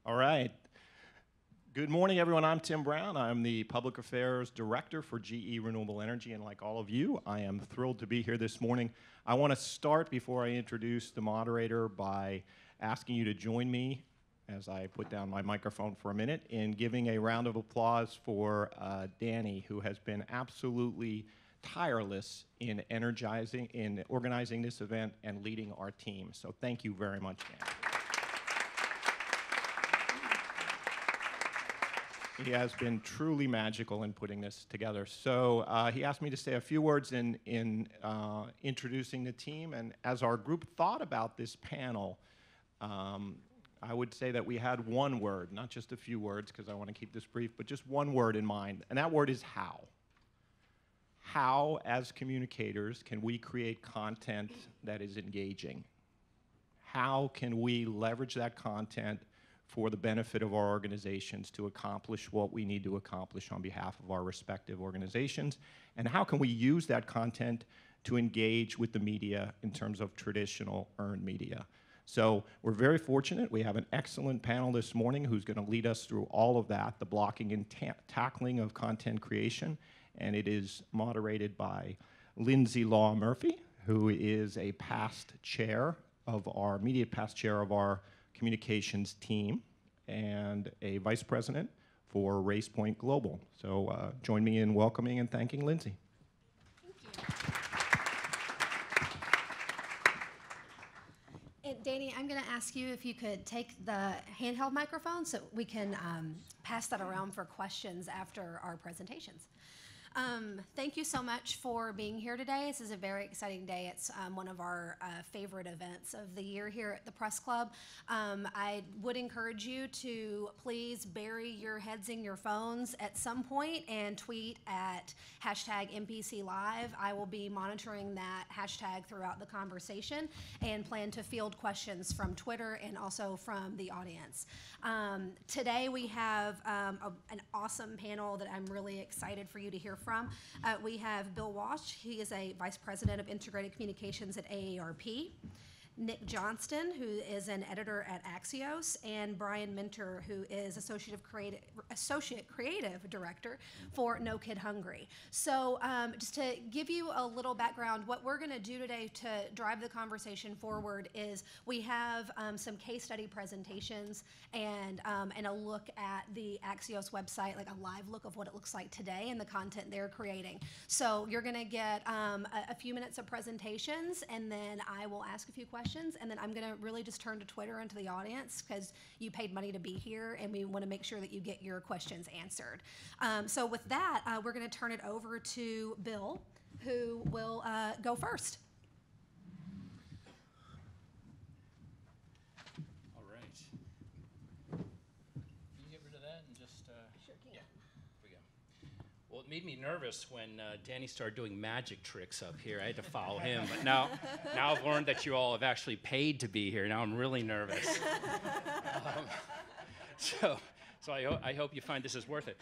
All right. Good morning, everyone. I'm Tim Brown. I'm the Public Affairs Director for GE Renewable Energy, and like all of you, I am thrilled to be here this morning. I want to start, before I introduce the moderator, by asking you to join me as I put down my microphone for a minute in giving a round of applause for Danny, who has been absolutely tireless in organizing this event and leading our team. So thank you very much, Danny. He has been truly magical in putting this together. So he asked me to say a few words in introducing the team. And as our group thought about this panel, I would say that we had one word, not just a few words, because I want to keep this brief, but just one word in mind. And that word is how. How, as communicators, can we create content that is engaging? How can we leverage that content for the benefit of our organizations to accomplish what we need to accomplish on behalf of our respective organizations? And how can we use that content to engage with the media in terms of traditional earned media? So we're very fortunate. We have an excellent panel this morning who's going to lead us through all of that, the blocking and tackling of content creation. And it is moderated by Lindsay Law Murphy, who is a past chair of our communications team and a vice president for Racepoint Global. So join me in welcoming and thanking Lindsay. Thank you. And Danny, I'm going to ask you if you could take the handheld microphone so we can pass that around for questions after our presentations. Thank you so much for being here today. This is a very exciting day. It's one of our favorite events of the year here at the Press Club. I would encourage you to please bury your heads in your phones at some point and tweet at #MPCLive. I will be monitoring that hashtag throughout the conversation and plan to field questions from Twitter and also from the audience. Today we have an awesome panel that I'm really excited for you to hear from. We have Bill Walsh. He is a Vice President of Integrated Communications at AARP. Nick Johnston, who is an editor at AXIOS, and Brian Minter, who is Associate Creative Director for No Kid Hungry. So just to give you a little background, what we're going to do today to drive the conversation forward is we have some case study presentations and a look at the AXIOS website, like a live look of what it looks like today and the content they're creating. So you're going to get a few minutes of presentations, and then I will ask a few questions. And then I'm going to really just turn to Twitter and to the audience because you paid money to be here, and we want to make sure that you get your questions answered. So with that, we're going to turn it over to Bill, who will go first. All right. Can you get rid of that and just... Sure can. Yeah, here we go. Well, it made me nervous when Danny started doing magic tricks up here. I had to follow him, but now I've learned that you all have actually paid to be here. Now I'm really nervous. So I hope you find this is worth it.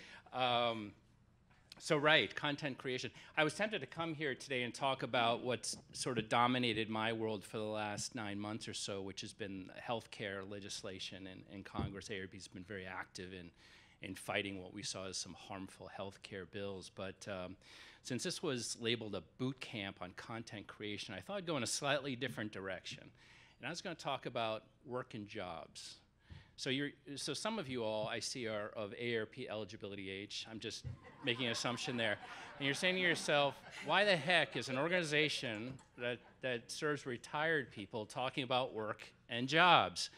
So right, content creation. I was tempted to come here today and talk about what's sort of dominated my world for the last 9 months or so, which has been healthcare legislation in Congress. AARP has been very active in fighting what we saw as some harmful healthcare bills. But since this was labeled a boot camp on content creation, I thought I'd go in a slightly different direction. And I was going to talk about work and jobs. So some of you all I see are of AARP eligibility age. I'm just making an assumption there. And you're saying to yourself, why the heck is an organization that serves retired people talking about work and jobs?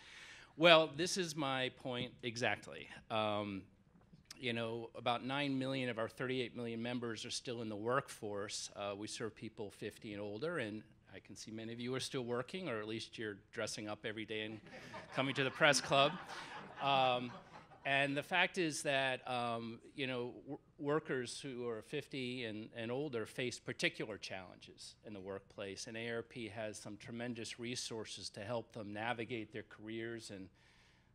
Well, this is my point exactly. About 9 million of our 38 million members are still in the workforce. We serve people 50 and older, and I can see many of you are still working, or at least you're dressing up every day and coming to the press club. And the fact is that workers who are 50 and older face particular challenges in the workplace, and AARP has some tremendous resources to help them navigate their careers and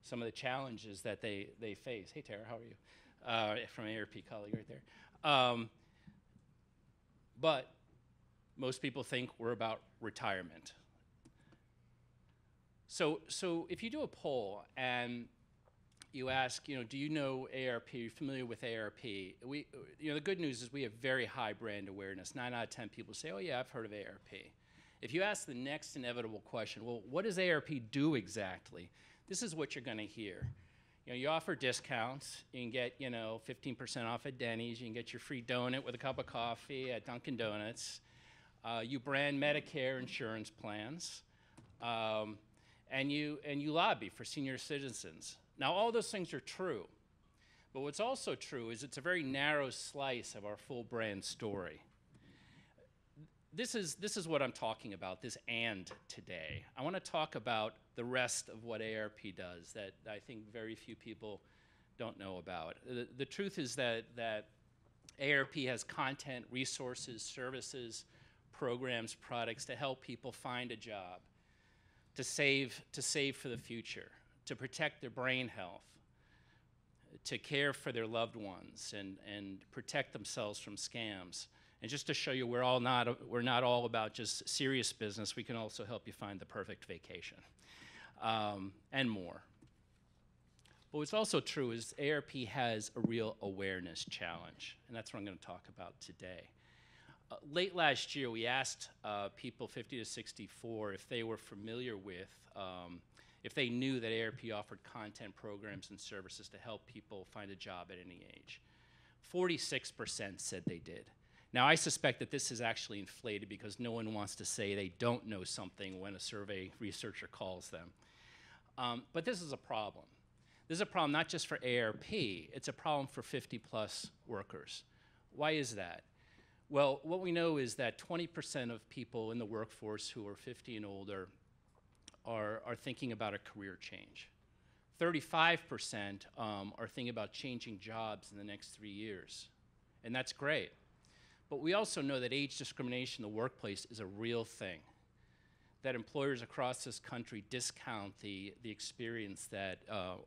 some of the challenges that they face. Hey, Tara, how are you? From AARP colleague right there. But most people think we're about retirement. So if you do a poll and you ask, do you know AARP? Are you familiar with AARP? The good news is we have very high brand awareness. 9 out of 10 people say, oh yeah, I've heard of AARP. If you ask the next inevitable question, well, what does AARP do exactly? This is what you're going to hear. You offer discounts. You can get, 15% off at Denny's. You can get your free donut with a cup of coffee at Dunkin' Donuts. You brand Medicare insurance plans. And you lobby for senior citizens. Now, all those things are true. But what's also true is it's a very narrow slice of our full brand story. This is what I'm talking about, this and today. I want to talk about the rest of what AARP does that I think very few people don't know about. The truth is that AARP has content, resources, services, programs, products to help people find a job, to save for the future, to protect their brain health, to care for their loved ones and protect themselves from scams. And just to show you we're not all about just serious business, we can also help you find the perfect vacation, and more. But what's also true is AARP has a real awareness challenge, and that's what I'm going to talk about today. Late last year, we asked people 50 to 64 if they were familiar with, if they knew that AARP offered content programs and services to help people find a job at any age. 46% said they did. Now, I suspect that this is actually inflated because no one wants to say they don't know something when a survey researcher calls them. But this is a problem. This is a problem not just for AARP, it's a problem for 50-plus workers. Why is that? Well, what we know is that 20% of people in the workforce who are 50 and older are thinking about a career change. 35% are thinking about changing jobs in the next 3 years, and that's great. But we also know that age discrimination in the workplace is a real thing, that employers across this country discount the experience that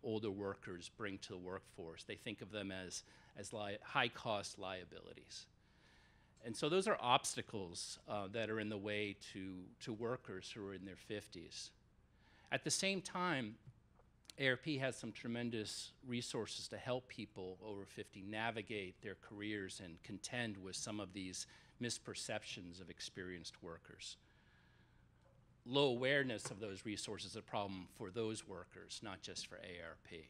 older workers bring to the workforce. They think of them as high-cost liabilities. And so those are obstacles that are in the way to workers who are in their 50s. At the same time, AARP has some tremendous resources to help people over 50 navigate their careers and contend with some of these misperceptions of experienced workers. Low awareness of those resources is a problem for those workers, not just for AARP.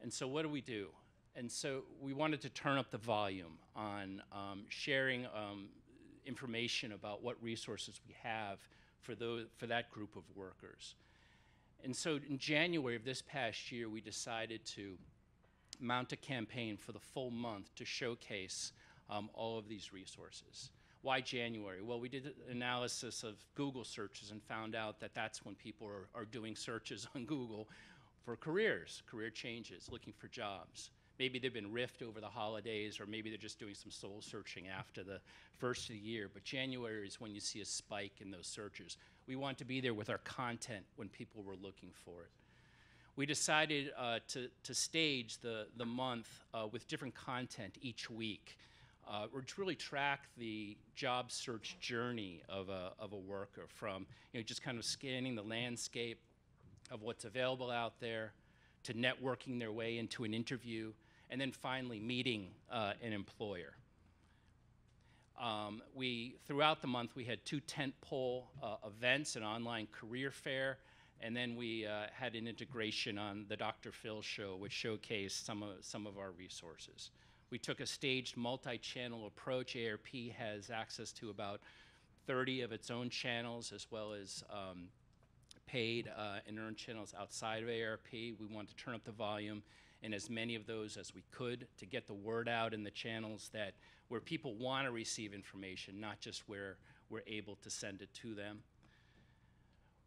And so what do? And so we wanted to turn up the volume on sharing information about what resources we have for that group of workers. And so in January of this past year, we decided to mount a campaign for the full month to showcase all of these resources. Why January? Well, we did an analysis of Google searches and found out that that's when people are doing searches on Google for careers, career changes, looking for jobs. Maybe they've been riffed over the holidays, or maybe they're just doing some soul searching after the first of the year. But January is when you see a spike in those searches. We want to be there with our content when people were looking for it. We decided to stage the month with different content each week, or to really track the job search journey of a worker from just kind of scanning the landscape of what's available out there, to networking their way into an interview, and then finally meeting an employer. Throughout the month, we had 2 tentpole events, an online career fair, and then we had an integration on the Dr. Phil show, which showcased some of our resources. We took a staged multi-channel approach. AARP has access to about 30 of its own channels, as well as paid and earned channels outside of AARP. We wanted to turn up the volume in as many of those as we could to get the word out in the channels where people want to receive information, not just where we're able to send it to them.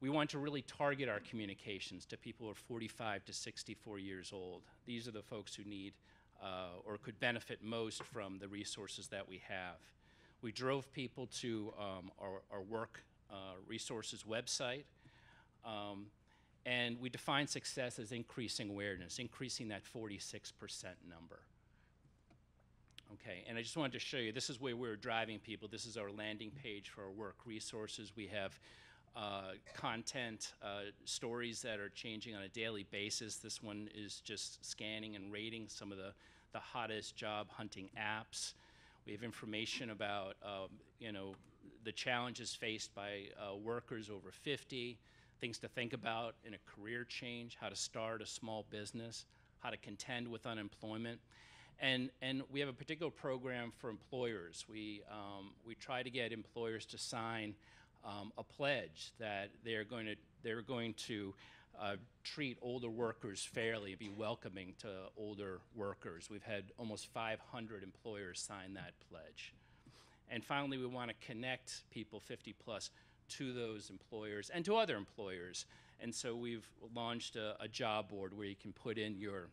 We want to really target our communications to people who are 45 to 64 years old. These are the folks who need or could benefit most from the resources that we have. We drove people to our work resources website, and we define success as increasing awareness, increasing that 46% number. Okay, and I just wanted to show you, this is where we're driving people. This is our landing page for our work resources. We have content, stories that are changing on a daily basis. This one is just scanning and rating some of the hottest job hunting apps. We have information about the challenges faced by workers over 50, things to think about in a career change, how to start a small business, how to contend with unemployment. And we have a particular program for employers. We try to get employers to sign a pledge that they're going to treat older workers fairly, be welcoming to older workers. We've had almost 500 employers sign that pledge. And finally, we want to connect people 50 plus to those employers and to other employers. And so we've launched a job board where you can put in your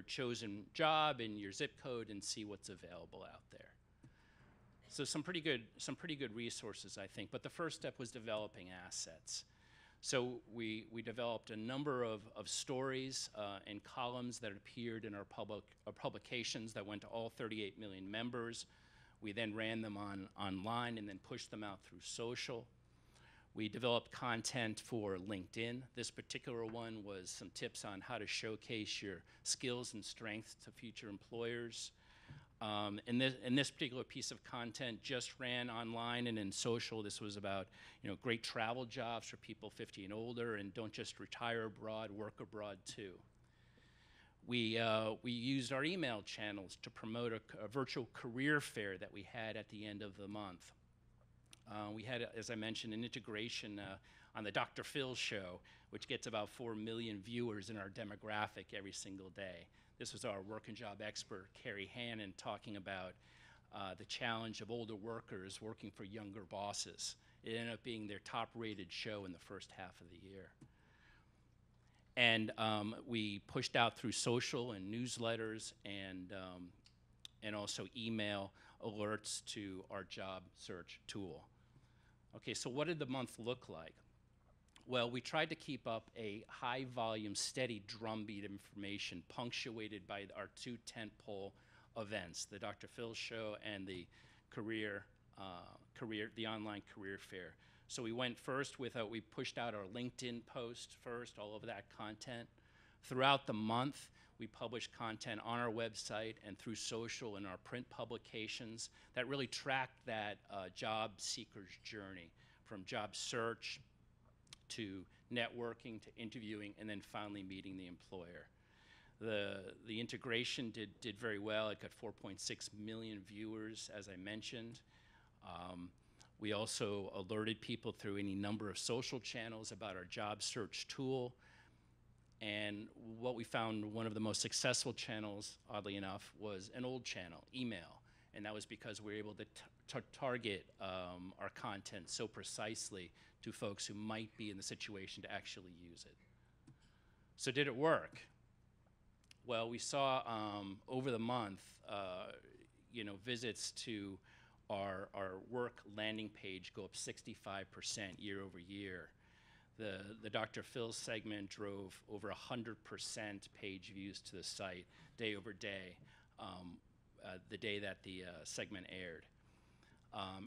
chosen job and your zip code and see what's available out there. So some pretty good resources, I think. But the first step was developing assets. So we developed a number of stories and columns that appeared in our publications that went to all 38 million members. We then ran them online and then pushed them out through social. We developed content for LinkedIn. This particular one was some tips on how to showcase your skills and strengths to future employers. And this particular piece of content just ran online and in social. This was about great travel jobs for people 50 and older, and don't just retire abroad, work abroad too. We used our email channels to promote a virtual career fair that we had at the end of the month. We had, as I mentioned, an integration on the Dr. Phil show, which gets about 4 million viewers in our demographic every single day. This was our work and job expert, Carrie Hannon, talking about the challenge of older workers working for younger bosses. It ended up being their top-rated show in the first half of the year. And we pushed out through social and newsletters and also email alerts to our job search tool. Okay, so what did the month look like? Well, we tried to keep up a high volume, steady drumbeat of information punctuated by our 2 tentpole events, the Dr. Phil show and the the online career fair. So we went first with, we pushed out our LinkedIn post first, all of that content. Throughout the month, we published content on our website and through social and our print publications that really tracked that job seeker's journey from job search to networking, to interviewing, and then finally meeting the employer. The integration did very well. It got 4.6 million viewers, as I mentioned. We also alerted people through any number of social channels about our job search tool. And what we found, one of the most successful channels, oddly enough, was an old channel, email. And that was because we were able to target our content so precisely to folks who might be in the situation to actually use it. So did it work? Well, we saw over the month, visits to our work landing page go up 65% year over year. The Dr. Phil segment drove over 100% page views to the site day over day, the day that the segment aired.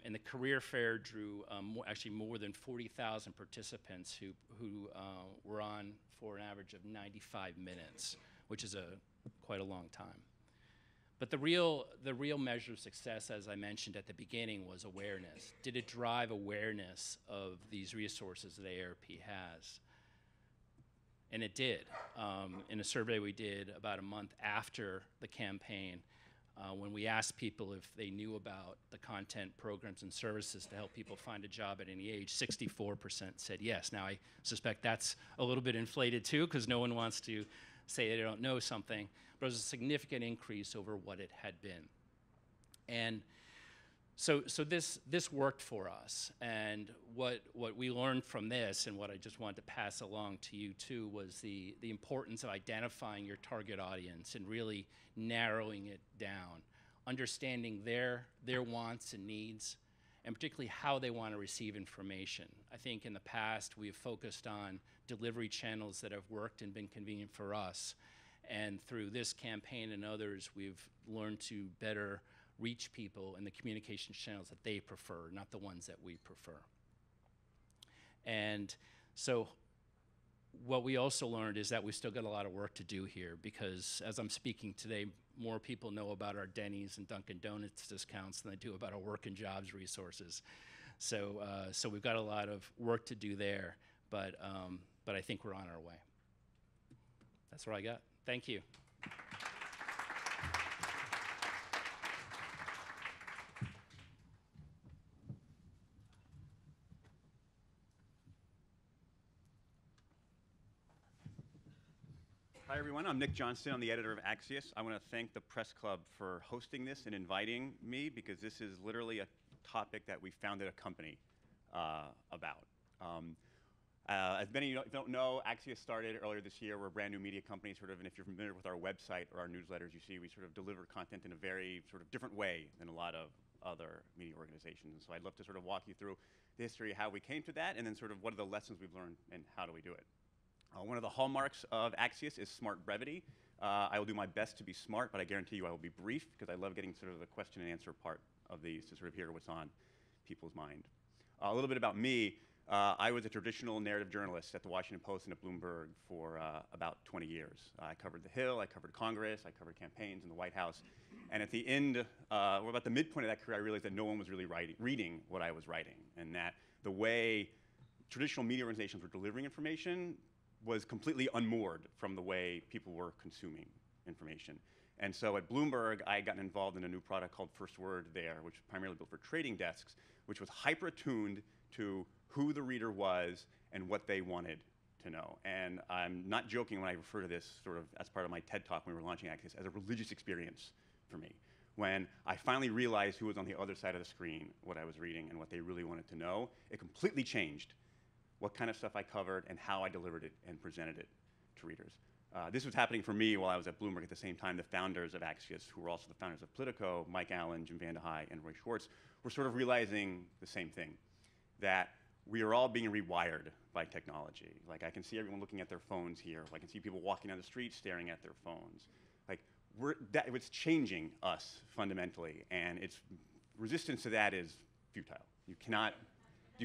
And the career fair drew actually more than 40,000 participants who were on for an average of 95 minutes, which is quite a long time. But the real measure of success, as I mentioned at the beginning, was awareness. Did it drive awareness of these resources that AARP has? And it did. In a survey we did about a month after the campaign, when we asked people if they knew about the content programs and services to help people find a job at any age, 64% said yes. Now, I suspect that's a little bit inflated too, because no one wants to say they don't know something, but it was a significant increase over what it had been. And so this worked for us. And what we learned from this, and what I just wanted to pass along to you too, was the importance of identifying your target audience and really narrowing it down, understanding their wants and needs, and particularly how they want to receive information. I think in the past we've focused on delivery channels that have worked and been convenient for us. And through this campaign and others, we've learned to better reach people in the communication channels that they prefer, not the ones that we prefer. And so what we also learned is that we still got a lot of work to do here, because as I'm speaking today, more people know about our Denny's and Dunkin' Donuts discounts than they do about our work and jobs resources. So we've got a lot of work to do there, but I think we're on our way. That's what I got. Thank you. Hi, everyone. I'm Nick Johnston. I'm the editor of AXIOS. I want to thank the Press Club for hosting this and inviting me, because this is literally a topic that we founded a company about. As many of you don't know, AXIOS started earlier this year. We're a brand new media company, and if you're familiar with our website or our newsletters, you see we sort of deliver content in a very different way than a lot of other media organizations. And so I'd love to sort of walk you through the history of how we came to that, and then sort of what are the lessons we've learned and how do we do it. One of the hallmarks of AXIOS is smart brevity. I will do my best to be smart, but I guarantee you I will be brief, because I love getting sort of the question and answer part of these to sort of hear what's on people's mind. A little bit about me. I was a traditional narrative journalist at the Washington Post and at Bloomberg for about 20 years. I covered the Hill, I covered Congress, I covered campaigns in the White House. And at the end, or about the midpoint of that career, I realized that no one was really reading what I was writing, and that the way traditional media organizations were delivering information was completely unmoored from the way people were consuming information. And so at Bloomberg, I had gotten involved in a new product called First Word there, which was primarily built for trading desks, which was hyper-attuned to who the reader was and what they wanted to know. And I'm not joking when I refer to this sort of as part of my TED Talk when we were launching AXIOS as a religious experience for me. When I finally realized who was on the other side of the screen, what I was reading, and what they really wanted to know, it completely changed what kind of stuff I covered and how I delivered it and presented it to readers. This was happening for me while I was at Bloomberg. At the same time, the founders of AXIOS, who were also the founders of Politico, Mike Allen, Jim Vandehei, and Roy Schwartz, were sort of realizing the same thing, that we are all being rewired by technology. Like, I can see everyone looking at their phones here. I can see people walking down the street staring at their phones. Like, it's changing us fundamentally, and its resistance to that is futile. You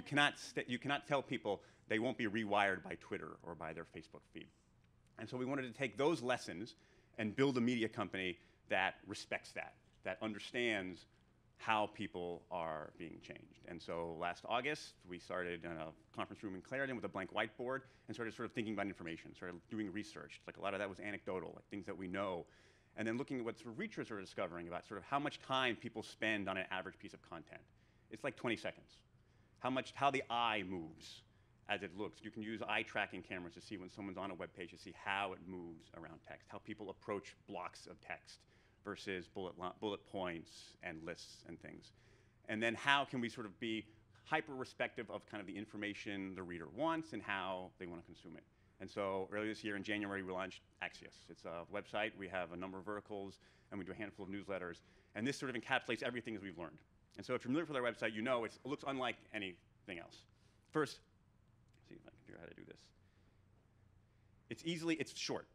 cannot tell people they won't be rewired by Twitter or by their Facebook feed. And so we wanted to take those lessons and build a media company that respects that understands how people are being changed. And so last August, we started in a conference room in Clarendon with a blank whiteboard and started sort of thinking about information, started doing research. Like, a lot of that was anecdotal, like things that we know. And then looking at what sort of researchers are discovering about sort of how much time people spend on an average piece of content. It's like 20 seconds. How the eye moves as it looks. You can use eye tracking cameras to see when someone's on a web page, to see how it moves around text, how people approach blocks of text versus bullet points and lists and things. And then how can we sort of be hyper-respective of kind of the information the reader wants and how they want to consume it. And so earlier this year in January, we launched AXIOS. It's a website. We have a number of verticals, and we do a handful of newsletters. And this sort of encapsulates everything as we've learned. And so if you're familiar with our website, you know it looks unlike anything else. First, let's see if I can figure out how to do this. It's short.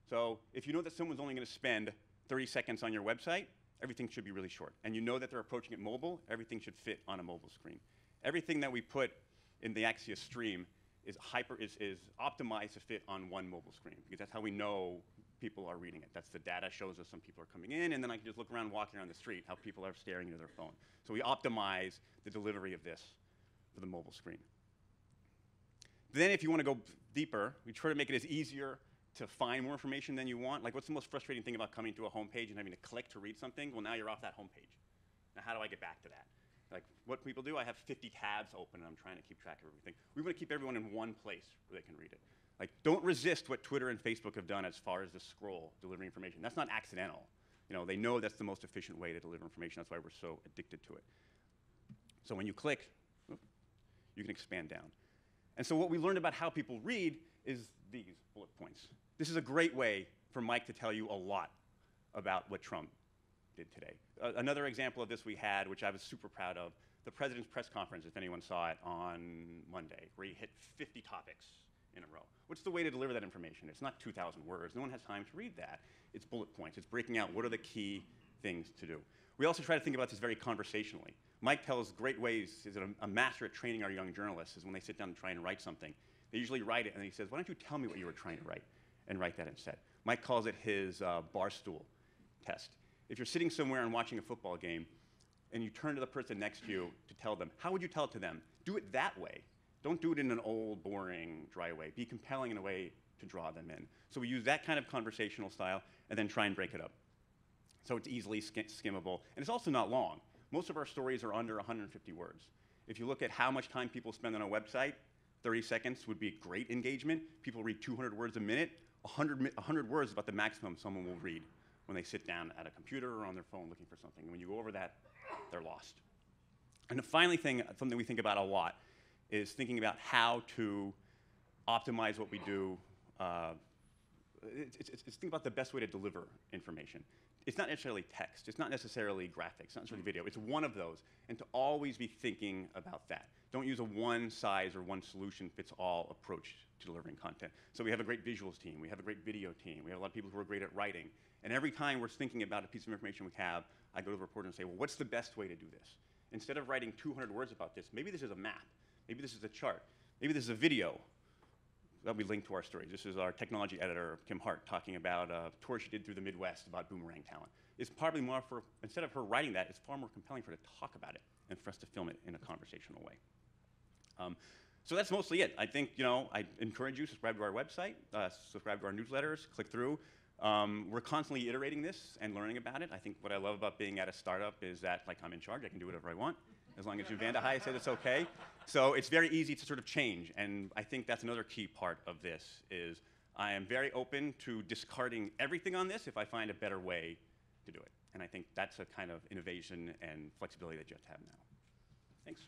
So if you know that someone's only going to spend 30 seconds on your website, everything should be really short. And you know that they're approaching it mobile, everything should fit on a mobile screen. Everything that we put in the AXIOS stream is optimized to fit on one mobile screen, because that's how we know people are reading it. That's the data shows us some people are coming in, and then I can just look around walking around the street, how people are staring into their phone. So we optimize the delivery of this for the mobile screen. Then if you want to go deeper, we try to make it as easier to find more information than you want. Like, what's the most frustrating thing about coming to a home page and having to click to read something? Well, now you're off that home page. Now how do I get back to that? Like, what people do, I have 50 tabs open and I'm trying to keep track of everything. We want to keep everyone in one place where they can read it. Like, don't resist what Twitter and Facebook have done as far as the scroll, delivering information. That's not accidental. You know, they know that's the most efficient way to deliver information. That's why we're so addicted to it. So when you click, you can expand down. And so what we learned about how people read is these bullet points. This is a great way for Mike to tell you a lot about what Trump did today. Another example of this we had, which I was super proud of, the president's press conference, if anyone saw it, on Monday, where he hit 50 topics in a row. What's the way to deliver that information? It's not 2,000 words. No one has time to read that. It's bullet points. It's breaking out what are the key things to do. We also try to think about this very conversationally. Mike tells great ways, is a master at training our young journalists, is when they sit down and try and write something. They usually write it, and he says, why don't you tell me what you were trying to write, and write that instead. Mike calls it his barstool test. If you're sitting somewhere and watching a football game, and you turn to the person next to you to tell them, how would you tell it to them? Do it that way. Don't do it in an old, boring, dry way. Be compelling in a way to draw them in. So we use that kind of conversational style, and then try and break it up. So it's easily skimmable, and it's also not long. Most of our stories are under 150 words. If you look at how much time people spend on a website, 30 seconds would be great engagement. People read 200 words a minute. 100 words is about the maximum someone will read when they sit down at a computer or on their phone looking for something. And when you go over that, they're lost. And the final thing, something we think about a lot, is thinking about how to optimize what we do. It's thinking about the best way to deliver information. It's not necessarily text. It's not necessarily graphics. It's not necessarily video. It's one of those. And to always be thinking about that. Don't use a one-size or one-solution-fits-all approach to delivering content. So we have a great visuals team. We have a great video team. We have a lot of people who are great at writing. And every time we're thinking about a piece of information we have, I go to the reporter and say, well, what's the best way to do this? Instead of writing 200 words about this, maybe this is a map. Maybe this is a chart. Maybe this is a video that we link to our stories. This is our technology editor, Kim Hart, talking about a tour she did through the Midwest about boomerang talent. It's probably more for, instead of her writing that, it's far more compelling for her to talk about it and for us to film it in a conversational way. So that's mostly it. I think, I encourage you to subscribe to our website, subscribe to our newsletters, click through. We're constantly iterating this and learning about it. I think what I love about being at a startup is that, like, I'm in charge. I can do whatever I want, as long as Juvanda High said it's okay. So it's very easy to sort of change, and I think that's another key part of this is I am very open to discarding everything on this if I find a better way to do it. And I think that's a kind of innovation and flexibility that you have to have now. Thanks.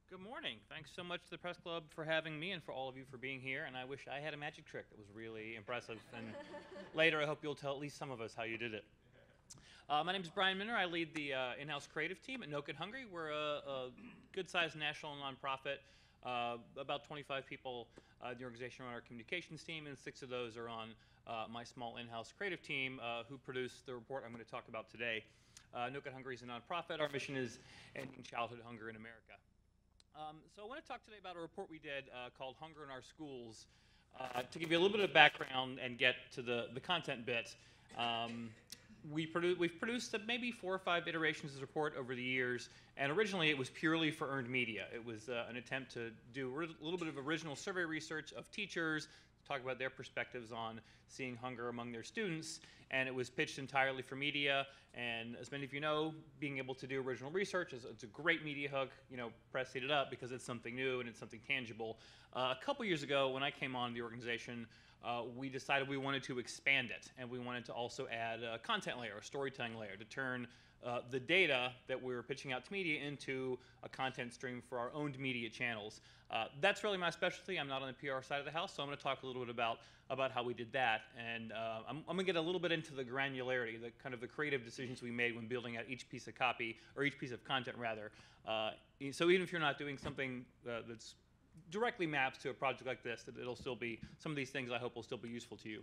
Good morning. Thanks so much to the Press Club for having me and for all of you for being here. And I wish I had a magic trick that was really impressive. And later, I hope you'll tell at least some of us how you did it. My name is Brian Minner. I lead the in-house creative team at No Kid Hungry. We're a good-sized national nonprofit. About 25 people in the organization are on our communications team, and 6 of those are on my small in-house creative team who produced the report I'm going to talk about today. No Kid Hungry is a nonprofit. Our mission is ending childhood hunger in America. So I want to talk today about a report we did called Hunger in Our Schools. To give you a little bit of background and get to the content bit, we've produced maybe 4 or 5 iterations of this report over the years, and originally it was purely for earned media. It was an attempt to do a little bit of original survey research of teachers, talk about their perspectives on seeing hunger among their students, and it was pitched entirely for media. And as many of you know, being able to do original research it's a great media hook. Press ate it up because it's something new and it's something tangible. A couple years ago, when I came on the organization, we decided we wanted to expand it, and we wanted to also add a content layer, a storytelling layer, to turn the data that we were pitching out to media into a content stream for our owned media channels. That's really my specialty. I'm not on the PR side of the house, so I'm going to talk a little bit about how we did that. And I'm going to get a little bit into the granularity, the kind of the creative decisions we made when building out each piece of copy, or each piece of content rather. So even if you're not doing something that's directly maps to a project like this, that it'll still be, some of these things I hope will still be useful to you.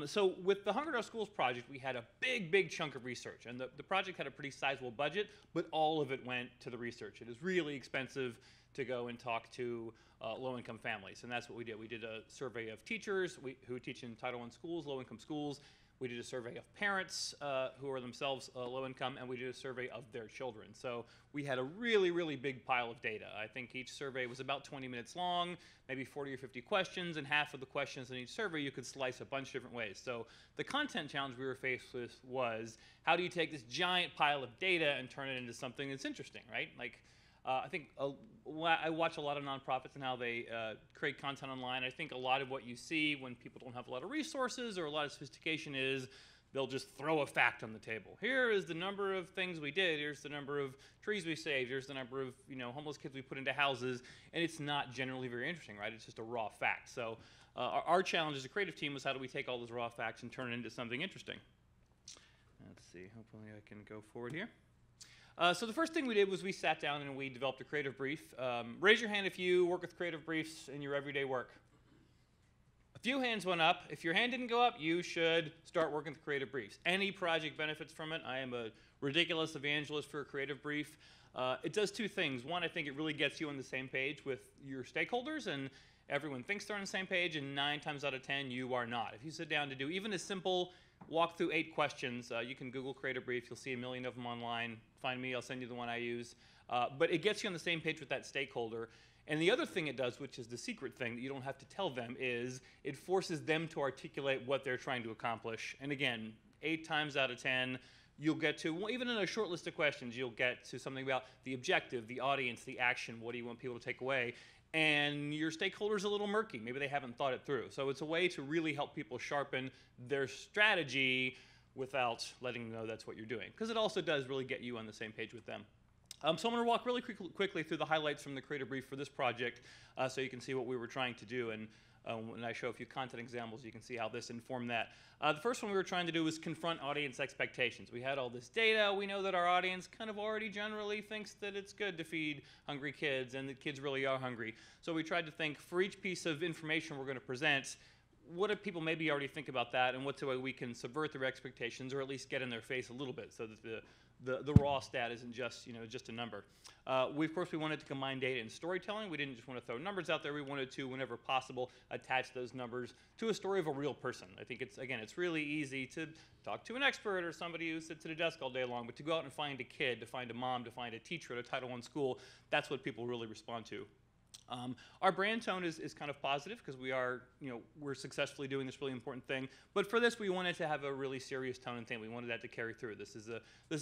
So with the Hunger in Our Schools project, we had a big chunk of research, and the project had a pretty sizable budget, but all of it went to the research. It is really expensive to go and talk to low-income families, and that's what we did. We did a survey of teachers who teach in Title I schools, low-income schools. We did a survey of parents who are themselves low-income, and we did a survey of their children. So we had a really big pile of data. I think each survey was about 20 minutes long, maybe 40 or 50 questions, and half of the questions in each survey you could slice a bunch of different ways. So the content challenge we were faced with was, how do you take this giant pile of data and turn it into something that's interesting, right? Like, I think I watch a lot of nonprofits and how they create content online. I think a lot of what you see when people don't have a lot of resources or a lot of sophistication is they'll just throw a fact on the table. Here is the number of things we did. Here's the number of trees we saved. Here's the number of homeless kids we put into houses. And it's not generally very interesting, right? It's just a raw fact. So our challenge as a creative team was, how do we take all those raw facts and turn it into something interesting? see. Hopefully I can go forward here. So the first thing we did was we sat down and we developed a creative brief. Raise your hand if you work with creative briefs in your everyday work. A few hands went up. If your hand didn't go up, you should start working with creative briefs. Any project benefits from it. I am a ridiculous evangelist for a creative brief. It does two things. One, I think it really gets you on the same page with your stakeholders, and everyone thinks they're on the same page, and 9 times out of 10, you are not. If you sit down to do even a simple walk through 8 questions, you can Google creative brief. You'll see a million of them online. Find me, I'll send you the one I use. But it gets you on the same page with that stakeholder. And the other thing it does, which is the secret thing that you don't have to tell them, is it forces them to articulate what they're trying to accomplish. And again, 8 times out of 10, you'll get to, well, even in a short list of questions, you'll get to something about the objective, the audience, the action, what do you want people to take away? And your stakeholder's a little murky. Maybe they haven't thought it through. So it's a way to really help people sharpen their strategy without letting them know that's what you're doing. Because it also does really get you on the same page with them. So I'm going to walk really quickly through the highlights from the creative brief for this project so you can see what we were trying to do. And when I show a few content examples, you can see how this informed that. The first one we were trying to do was confront audience expectations. We had all this data. We know that our audience kind of already generally thinks that it's good to feed hungry kids and that kids really are hungry. So we tried to think for each piece of information we're going to present, what do people maybe already think about that, and what's the way we can subvert their expectations or at least get in their face a little bit so that the raw stat isn't just, just a number. Of course, we wanted to combine data and storytelling. We didn't just want to throw numbers out there. We wanted to, whenever possible, attach those numbers to a story of a real person. I think it's really easy to talk to an expert or somebody who sits at a desk all day long, but to go out and find a kid, to find a mom, to find a teacher at a Title I school, that's what people really respond to. Our brand tone is kind of positive because we're successfully doing this really important thing. But for this, we wanted to have a really serious tone and thing. We wanted that to carry through. This is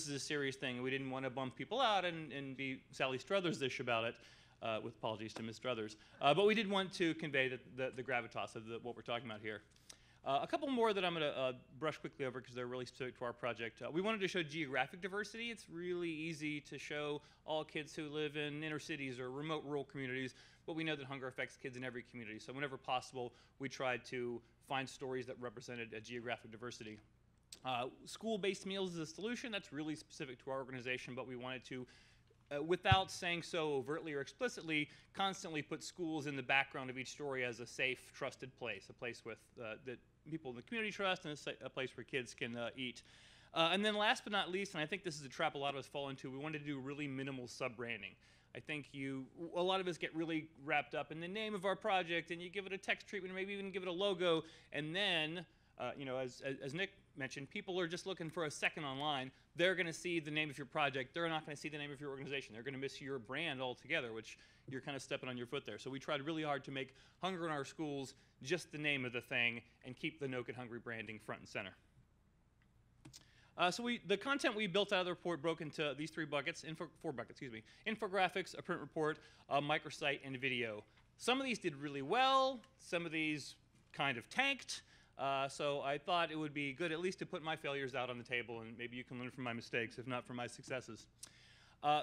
a serious thing. We didn't want to bum people out and be Sally Struthers-ish about it, with apologies to Ms. Struthers. But we did want to convey the gravitas of what we're talking about here. A couple more that I'm going to brush quickly over because they're really specific to our project. We wanted to show geographic diversity. It's really easy to show all kids who live in inner cities or remote rural communities, but we know that hunger affects kids in every community. So whenever possible, we tried to find stories that represented a geographic diversity. School-based meals is a solution. That's really specific to our organization, but we wanted to, without saying so overtly or explicitly, constantly put schools in the background of each story as a safe, trusted place, a place with that people in the community trust, and a place where kids can eat. And then last but not least, and I think this is a trap a lot of us fall into, we wanted to do really minimal sub-branding. I think a lot of us get really wrapped up in the name of our project, and you give it a text treatment, or maybe even give it a logo, and then, as Nick mentioned, people are just looking for a second online. They're going to see the name of your project. They're not going to see the name of your organization. They're going to miss your brand altogether, which you're kind of stepping on your foot there. So we tried really hard to make Hunger in Our Schools just the name of the thing and keep the No Kid Hungry branding front and center. So the content we built out of the report broke into these 4 buckets, infographics, a print report, a microsite, and video. Some of these did really well. Some of these kind of tanked. So I thought it would be good at least to put my failures out on the table, and maybe you can learn from my mistakes, if not from my successes.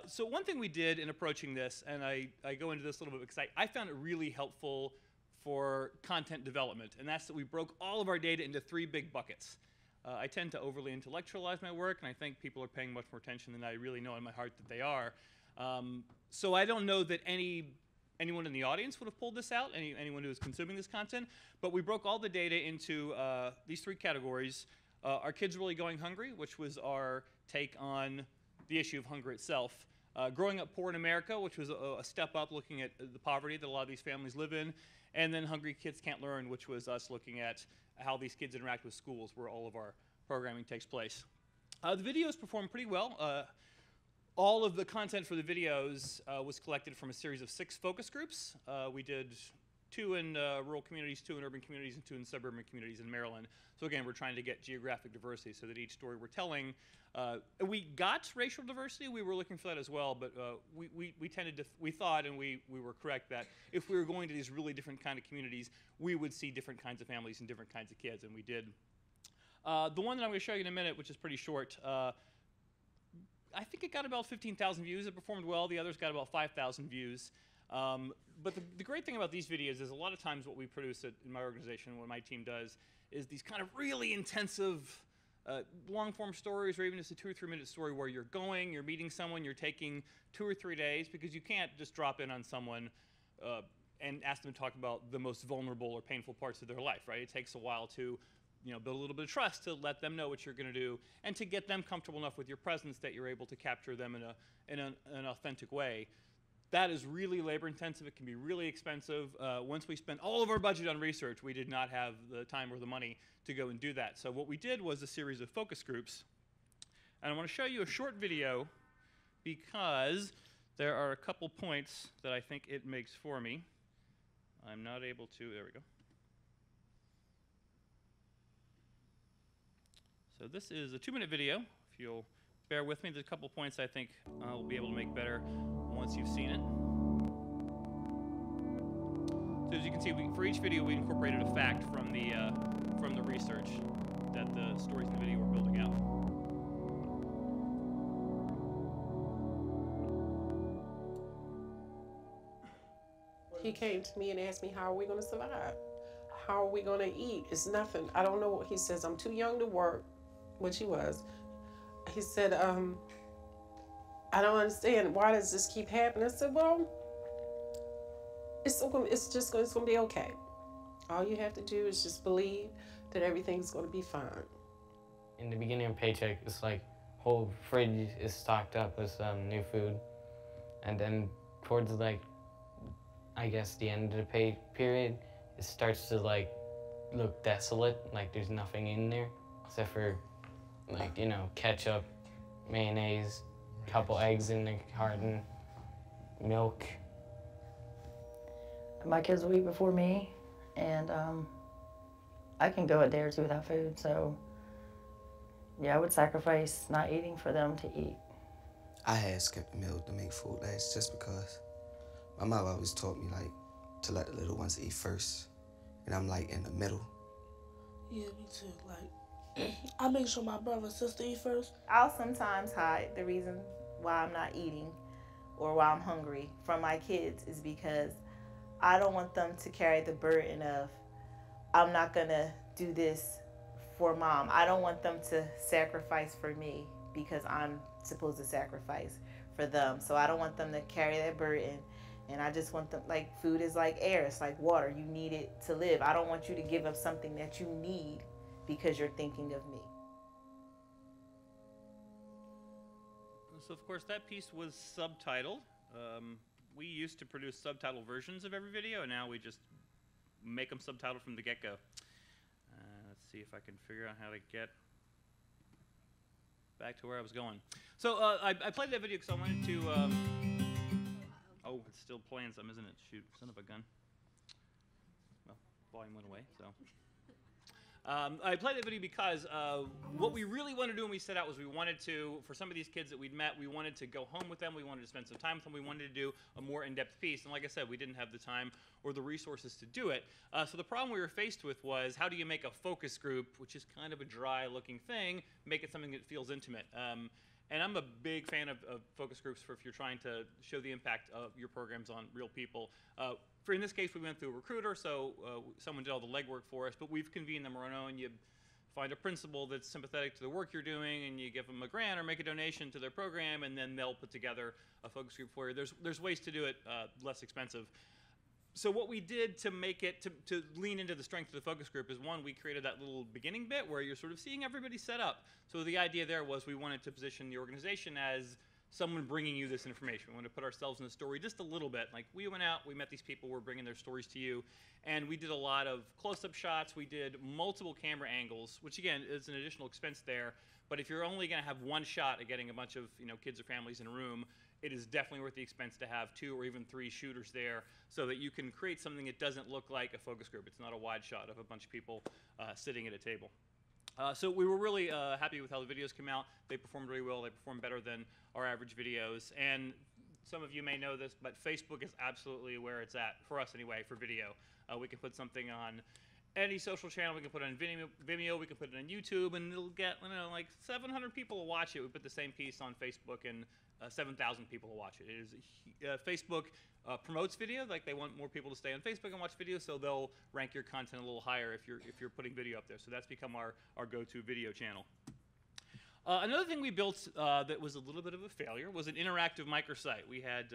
So one thing we did in approaching this, and I go into this a little bit because I found it really helpful for content development, and that's that we broke all of our data into 3 big buckets. I tend to overly intellectualize my work, and I think people are paying much more attention than I really know in my heart that they are. So I don't know that anyone in the audience would have pulled this out, anyone who is consuming this content, but we broke all the data into these 3 categories. Are kids really going hungry, which was our take on the issue of hunger itself. Growing up poor in America, which was a step up looking at the poverty that a lot of these families live in. And then Hungry Kids Can't Learn, which was us looking at how these kids interact with schools, where all of our programming takes place. The videos performed pretty well. All of the content for the videos was collected from a series of 6 focus groups. We did 2 in rural communities, 2 in urban communities, and 2 in suburban communities in Maryland. So again, we're trying to get geographic diversity so that each story we're telling, we got racial diversity. We were looking for that as well, but we thought, and we were correct, that if we were going to these really different kind of communities, we would see different kinds of families and different kinds of kids, and we did. The one that I'm going to show you in a minute, which is pretty short, I think it got about 15,000 views. It performed well. The others got about 5,000 views. But the great thing about these videos is a lot of times what we produce in my organization, what my team does, is these kind of really intensive long-form stories, or even just a 2 or 3 minute story where you're going, you're meeting someone, you're taking 2 or 3 days, because you can't just drop in on someone and ask them to talk about the most vulnerable or painful parts of their life, right? It takes a while to build a little bit of trust, to let them know what you're going to do, and to get them comfortable enough with your presence that you're able to capture them in an authentic way. That is really labor intensive. It can be really expensive. Once we spent all of our budget on research, we did not have the time or the money to go and do that. So what we did was a series of focus groups. And I want to show you a short video because there are a couple points that I think it makes for me. I'm not able to, there we go. So this is a 2-minute video. If you'll bear with me, there's a couple points I think I'll be able to make better once you've seen it. So as you can see, for each video we incorporated a fact from the research that the stories in the video were building out. He came to me and asked me, how are we going to survive? How are we going to eat? It's nothing. I don't know what he says. I'm too young to work, which he was. He said, I don't understand. Why does this keep happening? I said, well, it's going to be okay. All you have to do is just believe that everything's going to be fine. In the beginning of paycheck, it's like whole fridge is stocked up with new food. And then towards like, I guess the end of the pay period, it starts to like look desolate, like there's nothing in there except for like, ketchup, mayonnaise, couple eggs in the carton, milk. My kids will eat before me, and I can go a day or two without food, so yeah, I would sacrifice not eating for them to eat. I had skipped a meal to make food last just because my mom always taught me like to let the little ones eat first, and I'm like in the middle. Yeah, me too. Like, I make sure my brother and sister eat first. I'll sometimes hide the reason why I'm not eating or why I'm hungry from my kids is because I don't want them to carry the burden of, I'm not gonna do this for mom. I don't want them to sacrifice for me because I'm supposed to sacrifice for them. So I don't want them to carry that burden. And I just want them, like, food is like air, it's like water. You need it to live. I don't want you to give up something that you need because you're thinking of me. So of course that piece was subtitled. We used to produce subtitle versions of every video, and now we just make them subtitled from the get-go. Let's see if I can figure out how to get back to where I was going. So I played that video because I wanted to, oh, it's still playing some, isn't it? Shoot, son of a gun. Well, volume went away, so. I played that video because what we really wanted to do when we set out was we wanted to, for some of these kids that we'd met, we wanted to go home with them, we wanted to spend some time with them, we wanted to do a more in-depth piece, and like I said, we didn't have the time or the resources to do it. So the problem we were faced with was, how do you make a focus group, which is kind of a dry-looking thing, make it something that feels intimate? And I'm a big fan of focus groups for if you're trying to show the impact of your programs on real people. For in this case, we went through a recruiter, so someone did all the legwork for us, but we've convened them on our own. You find a principal that's sympathetic to the work you're doing, and you give them a grant or make a donation to their program, and then they'll put together a focus group for you. There's ways to do it less expensive. So what we did to make it, to lean into the strength of the focus group is, one, we created that little beginning bit where you're sort of seeing everybody set up. So the idea there was we wanted to position the organization as someone bringing you this information. We wanted to put ourselves in the story just a little bit. Like, we went out, we met these people, we're bringing their stories to you, and we did a lot of close-up shots. We did multiple camera angles, which again is an additional expense there. But if you're only going to have one shot at getting a bunch of kids or families in a room, it is definitely worth the expense to have 2 or even 3 shooters there so that you can create something that doesn't look like a focus group. It's not a wide shot of a bunch of people sitting at a table. So we were really happy with how the videos came out. They performed really well. They performed better than our average videos. And some of you may know this, but Facebook is absolutely where it's at, for us anyway, for video. We can put something on any social channel. We can put it on Vimeo, we can put it on YouTube, and it'll get, like 700 people will watch it. We put the same piece on Facebook, and 7,000 people will watch it. It is Facebook promotes video, like they want more people to stay on Facebook and watch videos, so they'll rank your content a little higher if you're putting video up there. So that's become our go-to video channel. Another thing we built that was a little bit of a failure was an interactive microsite. We had,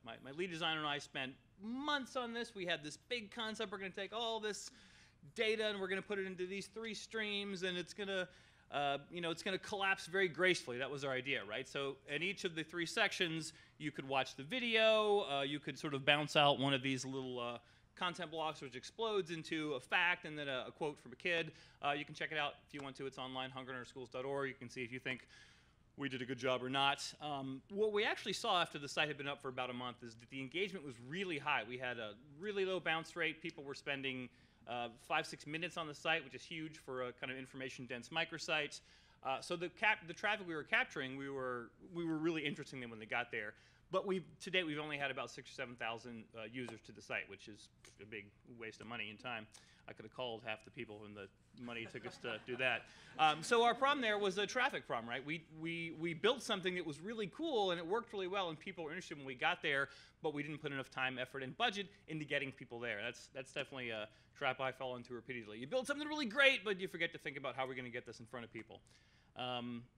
my lead designer and I spent months on this. We had this big concept. We're going to take all this data and we're going to put it into these 3 streams, and it's going to, it's going to collapse very gracefully. That was our idea, right? So in each of the 3 sections, you could watch the video. You could sort of bounce out one of these little content blocks, which explodes into a fact and then a quote from a kid. You can check it out if you want to. It's online, hungerourschools.org. You can see if you think we did a good job or not. What we actually saw after the site had been up for about a month is that the engagement was really high. We had a really low bounce rate. People were spending 5-6 minutes on the site, which is huge for a kind of information-dense microsite. So the traffic we were capturing, we were really interesting them when they got there. But to date, we've only had about 6,000 or 7,000 users to the site, which is a big waste of money and time. I could have called half the people and the money it took us to do that. So our problem there was a traffic problem, right? We built something that was really cool and it worked really well and people were interested when we got there, but we didn't put enough time, effort, and budget into getting people there. That's definitely a trap I fall into repeatedly. You build something really great, but you forget to think about how we're going to get this in front of people.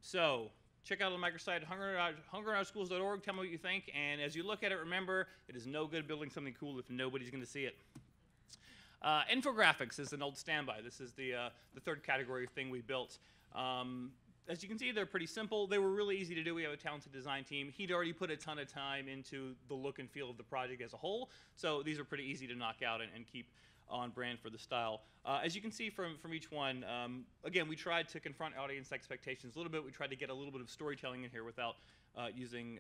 So check out the microsite, hungerourschools.org. Tell me what you think. And as you look at it, remember, it is no good building something cool if nobody's going to see it. Infographics is an old standby. This is the 3rd category of thing we built. As you can see, they're pretty simple. They were really easy to do. We have a talented design team. He'd already put a ton of time into the look and feel of the project as a whole. So these are pretty easy to knock out and keep on brand for the style. As you can see from each one, again, we tried to confront audience expectations a little bit. We tried to get a little bit of storytelling in here without using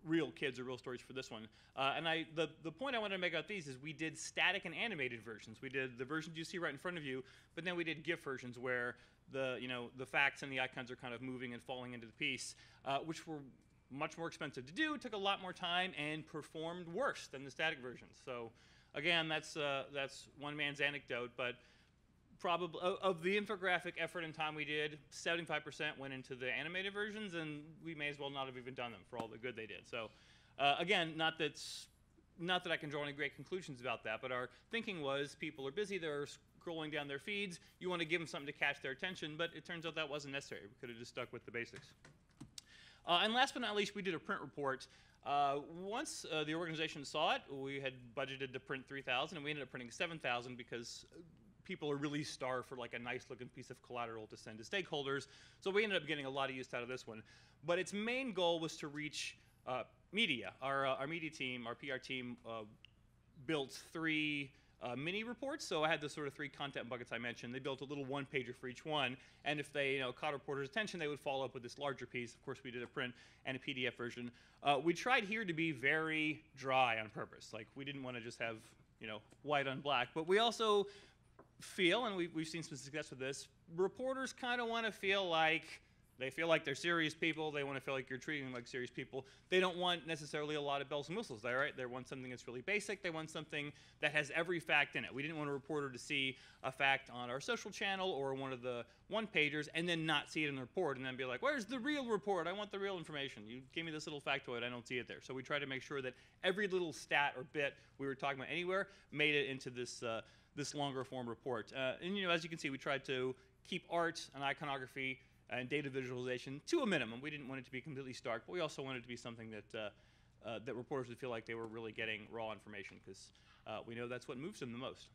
real kids or real stories for this one. And the point I wanted to make about these is we did static and animated versions. We did the versions you see right in front of you, but then we did GIF versions where the facts and the icons are kind of moving and falling into the piece, which were much more expensive to do, took a lot more time, and performed worse than the static versions. So again, that's one man's anecdote, but probably of the infographic effort and time we did, 75% went into the animated versions, and we may as well not have even done them for all the good they did. So again, not that I can draw any great conclusions about that, but our thinking was people are busy, they're scrolling down their feeds, you want to give them something to catch their attention, but it turns out that wasn't necessary. We could have just stuck with the basics. And last but not least, we did a print report. Once the organization saw it, we had budgeted to print 3,000, and we ended up printing 7,000 because people are really starved for like a nice looking piece of collateral to send to stakeholders. So we ended up getting a lot of use out of this one. But its main goal was to reach media. Our media team, our PR team, built 3 mini reports. So I had the sort of 3 content buckets I mentioned. They built a little 1-pager for each one, and if they caught reporters' attention, they would follow up with this larger piece. Of course, we did a print and a PDF version. We tried here to be very dry on purpose. Like, we didn't want to just have white on black, but we also feel, and we've seen some success with this, reporters kind of want to feel like they're serious people. They want to feel like you're treating them like serious people. They don't want necessarily a lot of bells and whistles, right? They want something that's really basic. They want something that has every fact in it. We didn't want a reporter to see a fact on our social channel or one of the one-pagers and then not see it in the report and then be like, where's the real report? I want the real information. You gave me this little factoid. I don't see it there. So we try to make sure that every little stat or bit we were talking about anywhere made it into this longer form report. And as you can see, we tried to keep art and iconography and data visualization to a minimum. We didn't want it to be completely stark, but we also wanted it to be something that reporters would feel like they were really getting raw information, because we know that's what moves them the most.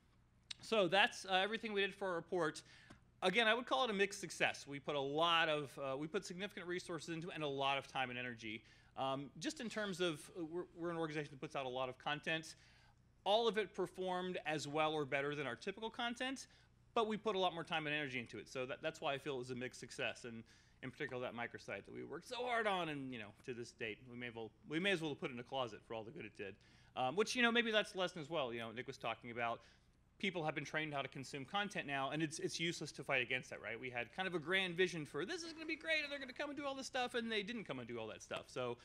So that's everything we did for our report. Again, I would call it a mixed success. We put we put significant resources into it and a lot of time and energy. Just in terms of, we're an organization that puts out a lot of content. All of it performed as well or better than our typical content, but we put a lot more time and energy into it. So that's why I feel it was a mixed success, and in particular that microsite that we worked so hard on, and to this date, we may as well have put it in a closet for all the good it did. Which maybe that's the lesson as well. Nick was talking about people have been trained how to consume content now, and it's useless to fight against that, right? We had kind of a grand vision for this is going to be great, and they're going to come and do all this stuff, and they didn't come and do all that stuff. So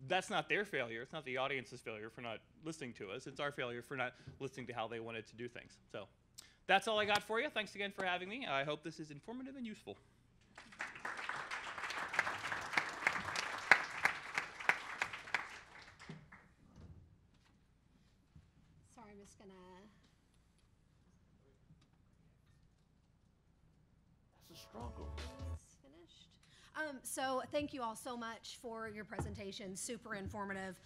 that's not their failure. It's not the audience's failure for not listening to us. It's our failure for not listening to how they wanted to do things. So that's all I got for you. Thanks again for having me. I hope this is informative and useful. Sorry, I'm just gonna. That's a struggle. It's finished. So thank you all so much for your presentation, super informative.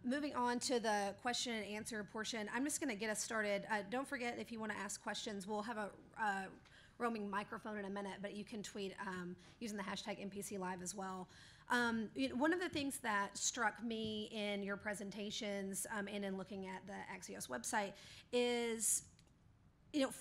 Moving on to the question and answer portion, I'm just gonna get us started. Don't forget, if you wanna ask questions, we'll have a roaming microphone in a minute, but you can tweet using the hashtag MPC Live as well. One of the things that struck me in your presentations and in looking at the AXIOS website is,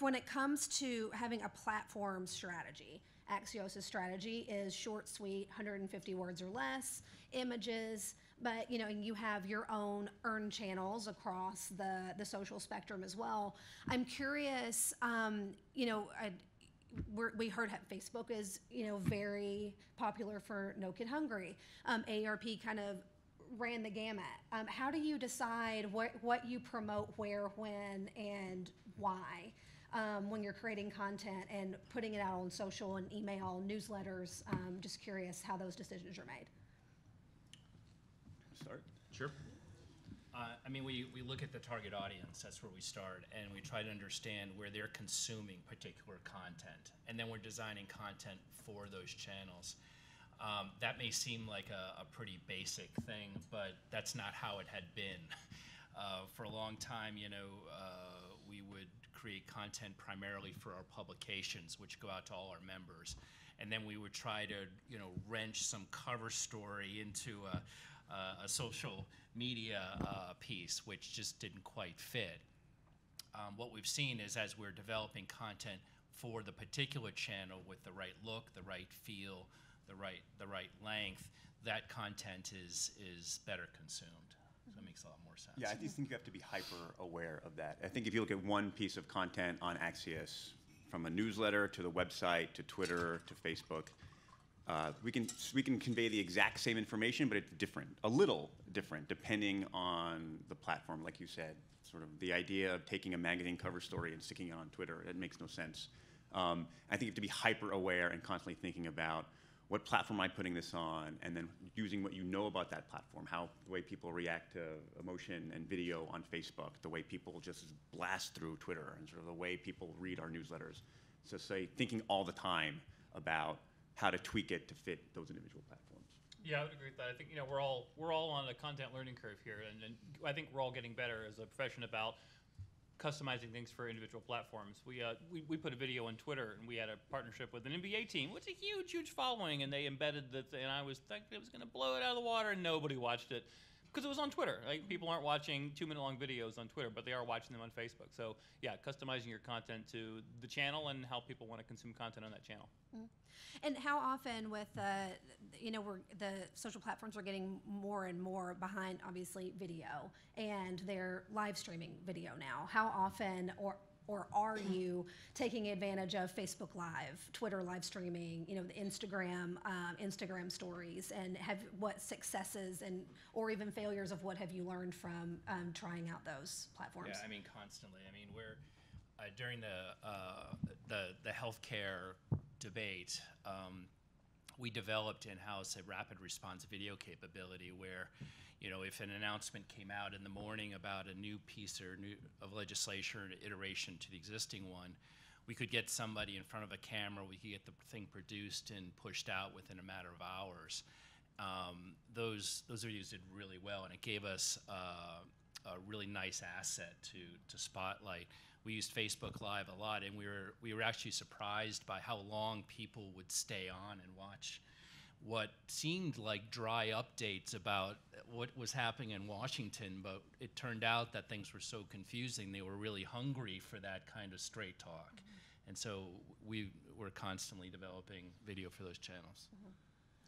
when it comes to having a platform strategy, AXIOS' strategy is short, sweet, 150 words or less, images, but you have your own earned channels across the social spectrum as well. I'm curious, we heard Facebook is very popular for No Kid Hungry. AARP kind of ran the gamut. How do you decide what you promote where, when, and why when you're creating content and putting it out on social and email, newsletters? Just curious how those decisions are made. Start? Sure. I mean, we look at the target audience, that's where we start, and we try to understand where they're consuming particular content, and then we're designing content for those channels. That may seem like a pretty basic thing, but that's not how it had been. For a long time, we would create content primarily for our publications, which go out to all our members, and then we would try to, wrench some cover story into a social media piece, which just didn't quite fit. What we've seen is, as we're developing content for the particular channel with the right look, the right feel, the right length, that content is better consumed. So it makes a lot more sense. Yeah, I just think you have to be hyper aware of that. I think if you look at one piece of content on AXIOS, from a newsletter to the website to Twitter to Facebook, we can convey the exact same information, but it's different, a little different, depending on the platform. Like you said, sort of the idea of taking a magazine cover story and sticking it on Twitter, it makes no sense. I think you have to be hyper aware and constantly thinking about what platform am I putting this on, and then using what you know about that platform, the way people react to emotion and video on Facebook, the way people just blast through Twitter, and sort of the way people read our newsletters. So thinking all the time about how to tweak it to fit those individual platforms. Yeah, I would agree with that. I think we're all on a content learning curve here, and I think we're all getting better as a profession about customizing things for individual platforms. We put a video on Twitter, and we had a partnership with an NBA team with a huge following, and they embedded and I was thinking it was going to blow it out of the water, and nobody watched it because it was on Twitter. Like, people aren't watching 2-minute-long videos on Twitter, but they are watching them on Facebook. So yeah, customizing your content to the channel and how people want to consume content on that channel. Mm-hmm. And how often with the social platforms are getting more and more behind, obviously, video, and they're live streaming video now. How often or are you taking advantage of Facebook Live, Twitter live streaming, the Instagram stories, and what successes or even failures of what have you learned from trying out those platforms? Yeah, I mean, constantly. I mean, we're during the healthcare debate, we developed in-house a rapid response video capability where, if an announcement came out in the morning about a new piece of legislation or iteration to the existing one, we could get somebody in front of a camera, we could get the thing produced and pushed out within a matter of hours. Those videos did really well, and it gave us a really nice asset to spotlight. We used Facebook Live a lot, and we were actually surprised by how long people would stay on and watch what seemed like dry updates about what was happening in Washington, but it turned out that things were so confusing, they were really hungry for that kind of straight talk. Mm-hmm. And so we're constantly developing video for those channels. Mm-hmm.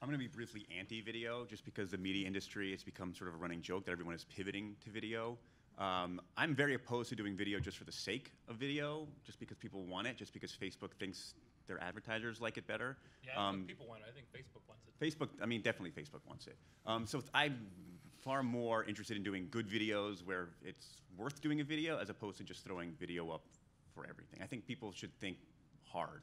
I'm going to be briefly anti-video, just because the media industry has become sort of a running joke that everyone is pivoting to video. I'm very opposed to doing video just for the sake of video, just because people want it, just because Facebook thinks their advertisers like it better. Yeah, people want it. I think Facebook wants it. Definitely Facebook wants it. So I'm far more interested in doing good videos where it's worth doing a video, as opposed to just throwing video up for everything. I think people should think hard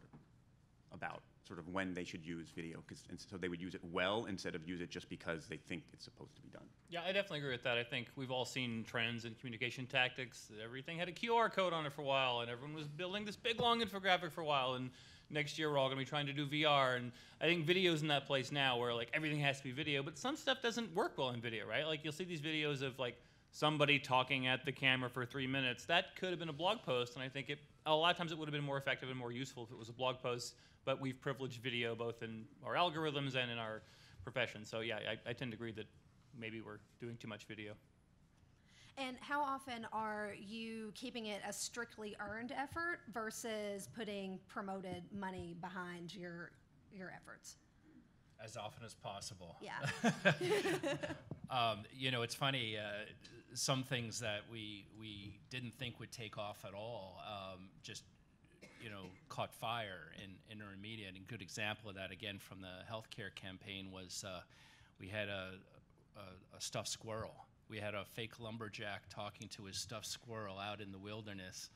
about sort of when they should use video, and so they would use it well instead of use it just because they think it's supposed to be done. Yeah, I definitely agree with that. I think we've all seen trends in communication tactics. Everything had a QR code on it for a while, and everyone was building this big long infographic for a while, and next year we're all going to be trying to do VR, and I think video's in that place now where like everything has to be video, but some stuff doesn't work well in video, right? Like you'll see these videos of like somebody talking at the camera for 3 minutes. That could have been a blog post, and I think a lot of times it would have been more effective and more useful if it was a blog post, but we've privileged video both in our algorithms and in our profession. So yeah, I tend to agree that maybe we're doing too much video. And how often are you keeping it a strictly earned effort versus putting promoted money behind your efforts? As often as possible. Yeah. You know, it's funny, some things that we didn't think would take off at all just, you know, caught fire in earned media. And a good example of that, again, from the healthcare campaign was we had a stuffed squirrel. We had a fake lumberjack talking to his stuffed squirrel out in the wilderness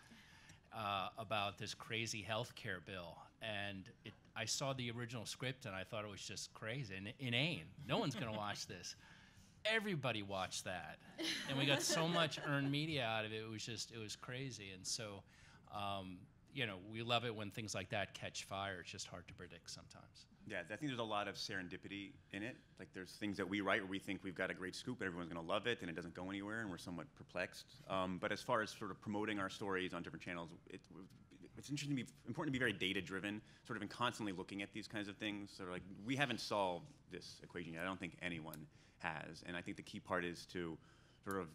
about this crazy healthcare bill. And I saw the original script and I thought it was just crazy and inane. No one's going to watch this. Everybody watched that. And we got so much earned media out of it. It was crazy. And so, you know, we love it when things like that catch fire. It's just hard to predict sometimes. Yeah, I think there's a lot of serendipity in it. Like there's things that we write where we think we've got a great scoop, everyone's going to love it, and it doesn't go anywhere, and we're somewhat perplexed. But as far as sort of promoting our stories on different channels, it's interesting important to be very data-driven, sort of in constantly looking at these kinds of things. So like we haven't solved this equation yet. I don't think anyone has, and I think the key part is to sort of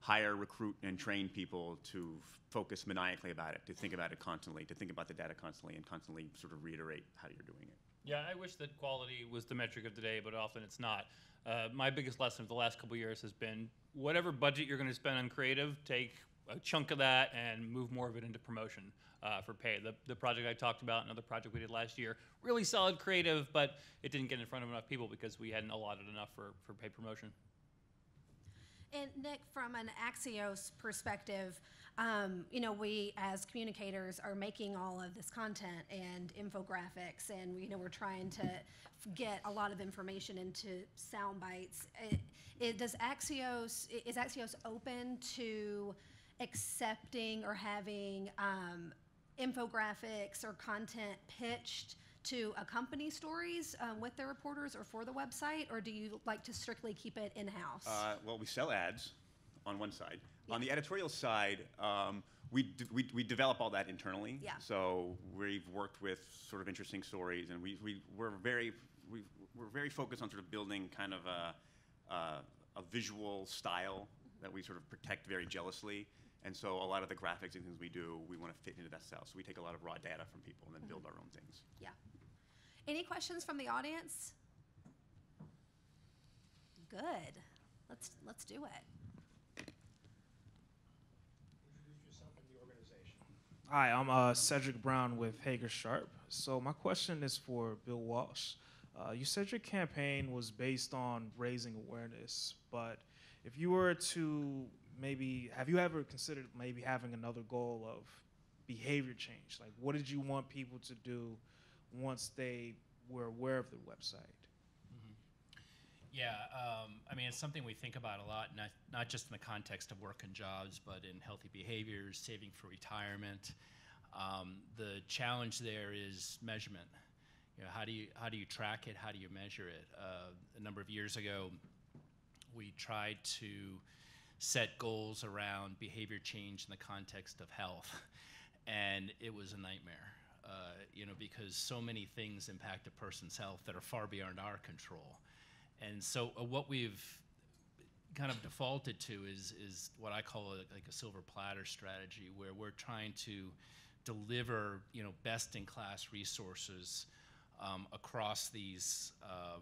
hire, recruit, and train people to focus maniacally about it, to think about it constantly, to think about the data constantly, and constantly sort of reiterate how you're doing it. Yeah, I wish that quality was the metric of the day, but often it's not. My biggest lesson of the last couple of years has been whatever budget you're going to spend on creative, take a chunk of that and move more of it into promotion for pay. The project I talked about, another project we did last year, really solid creative, but it didn't get in front of enough people because we hadn't allotted enough for paid promotion. And Nick, from an AXIOS perspective, you know, we as communicators are making all of this content and infographics, and you know, we're trying to get a lot of information into sound bites. Is AXIOS open to accepting or having infographics or content pitched to accompany stories with their reporters or for the website, or do you like to strictly keep it in-house? Well, we sell ads on one side. Yeah. On the editorial side, we develop all that internally. Yeah. So we've worked with sort of interesting stories, and we're very focused on sort of building kind of a visual style that we sort of protect very jealously. And so a lot of the graphics and things we do, we want to fit into that style. So we take a lot of raw data from people and then build our own things. Yeah. Any questions from the audience? Good. Let's do it. Introduce yourself and the organization. Hi, I'm Cedric Brown with Hager Sharp. So my question is for Bill Walsh. You said your campaign was based on raising awareness, but if you were to have you ever considered maybe having another goal of behavior change? Like, what did you want people to do once they were aware of the website? Yeah, I mean, it's something we think about a lot, not just in the context of work and jobs, but in healthy behaviors, saving for retirement. The challenge there is measurement. You know, how do you track it? How do you measure it? A number of years ago, we tried to set goals around behavior change in the context of health, and it was a nightmare. You know, because so many things impact a person's health that are far beyond our control. And so what we've kind of defaulted to is what I call like a silver platter strategy, where we're trying to deliver, you know, best-in-class resources across these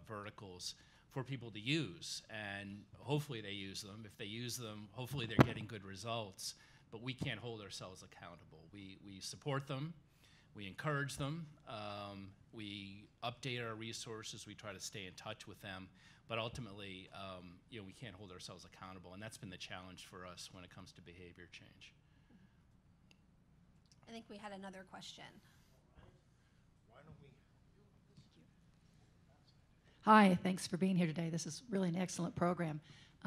verticals for people to use, and hopefully they use them. If they use them, hopefully they're getting good results, but we can't hold ourselves accountable. We support them, we encourage them, we update our resources, we try to stay in touch with them, but ultimately, you know, we can't hold ourselves accountable, and that's been the challenge for us when it comes to behavior change. I think we had another question. Hi, thanks for being here today. This is really an excellent program.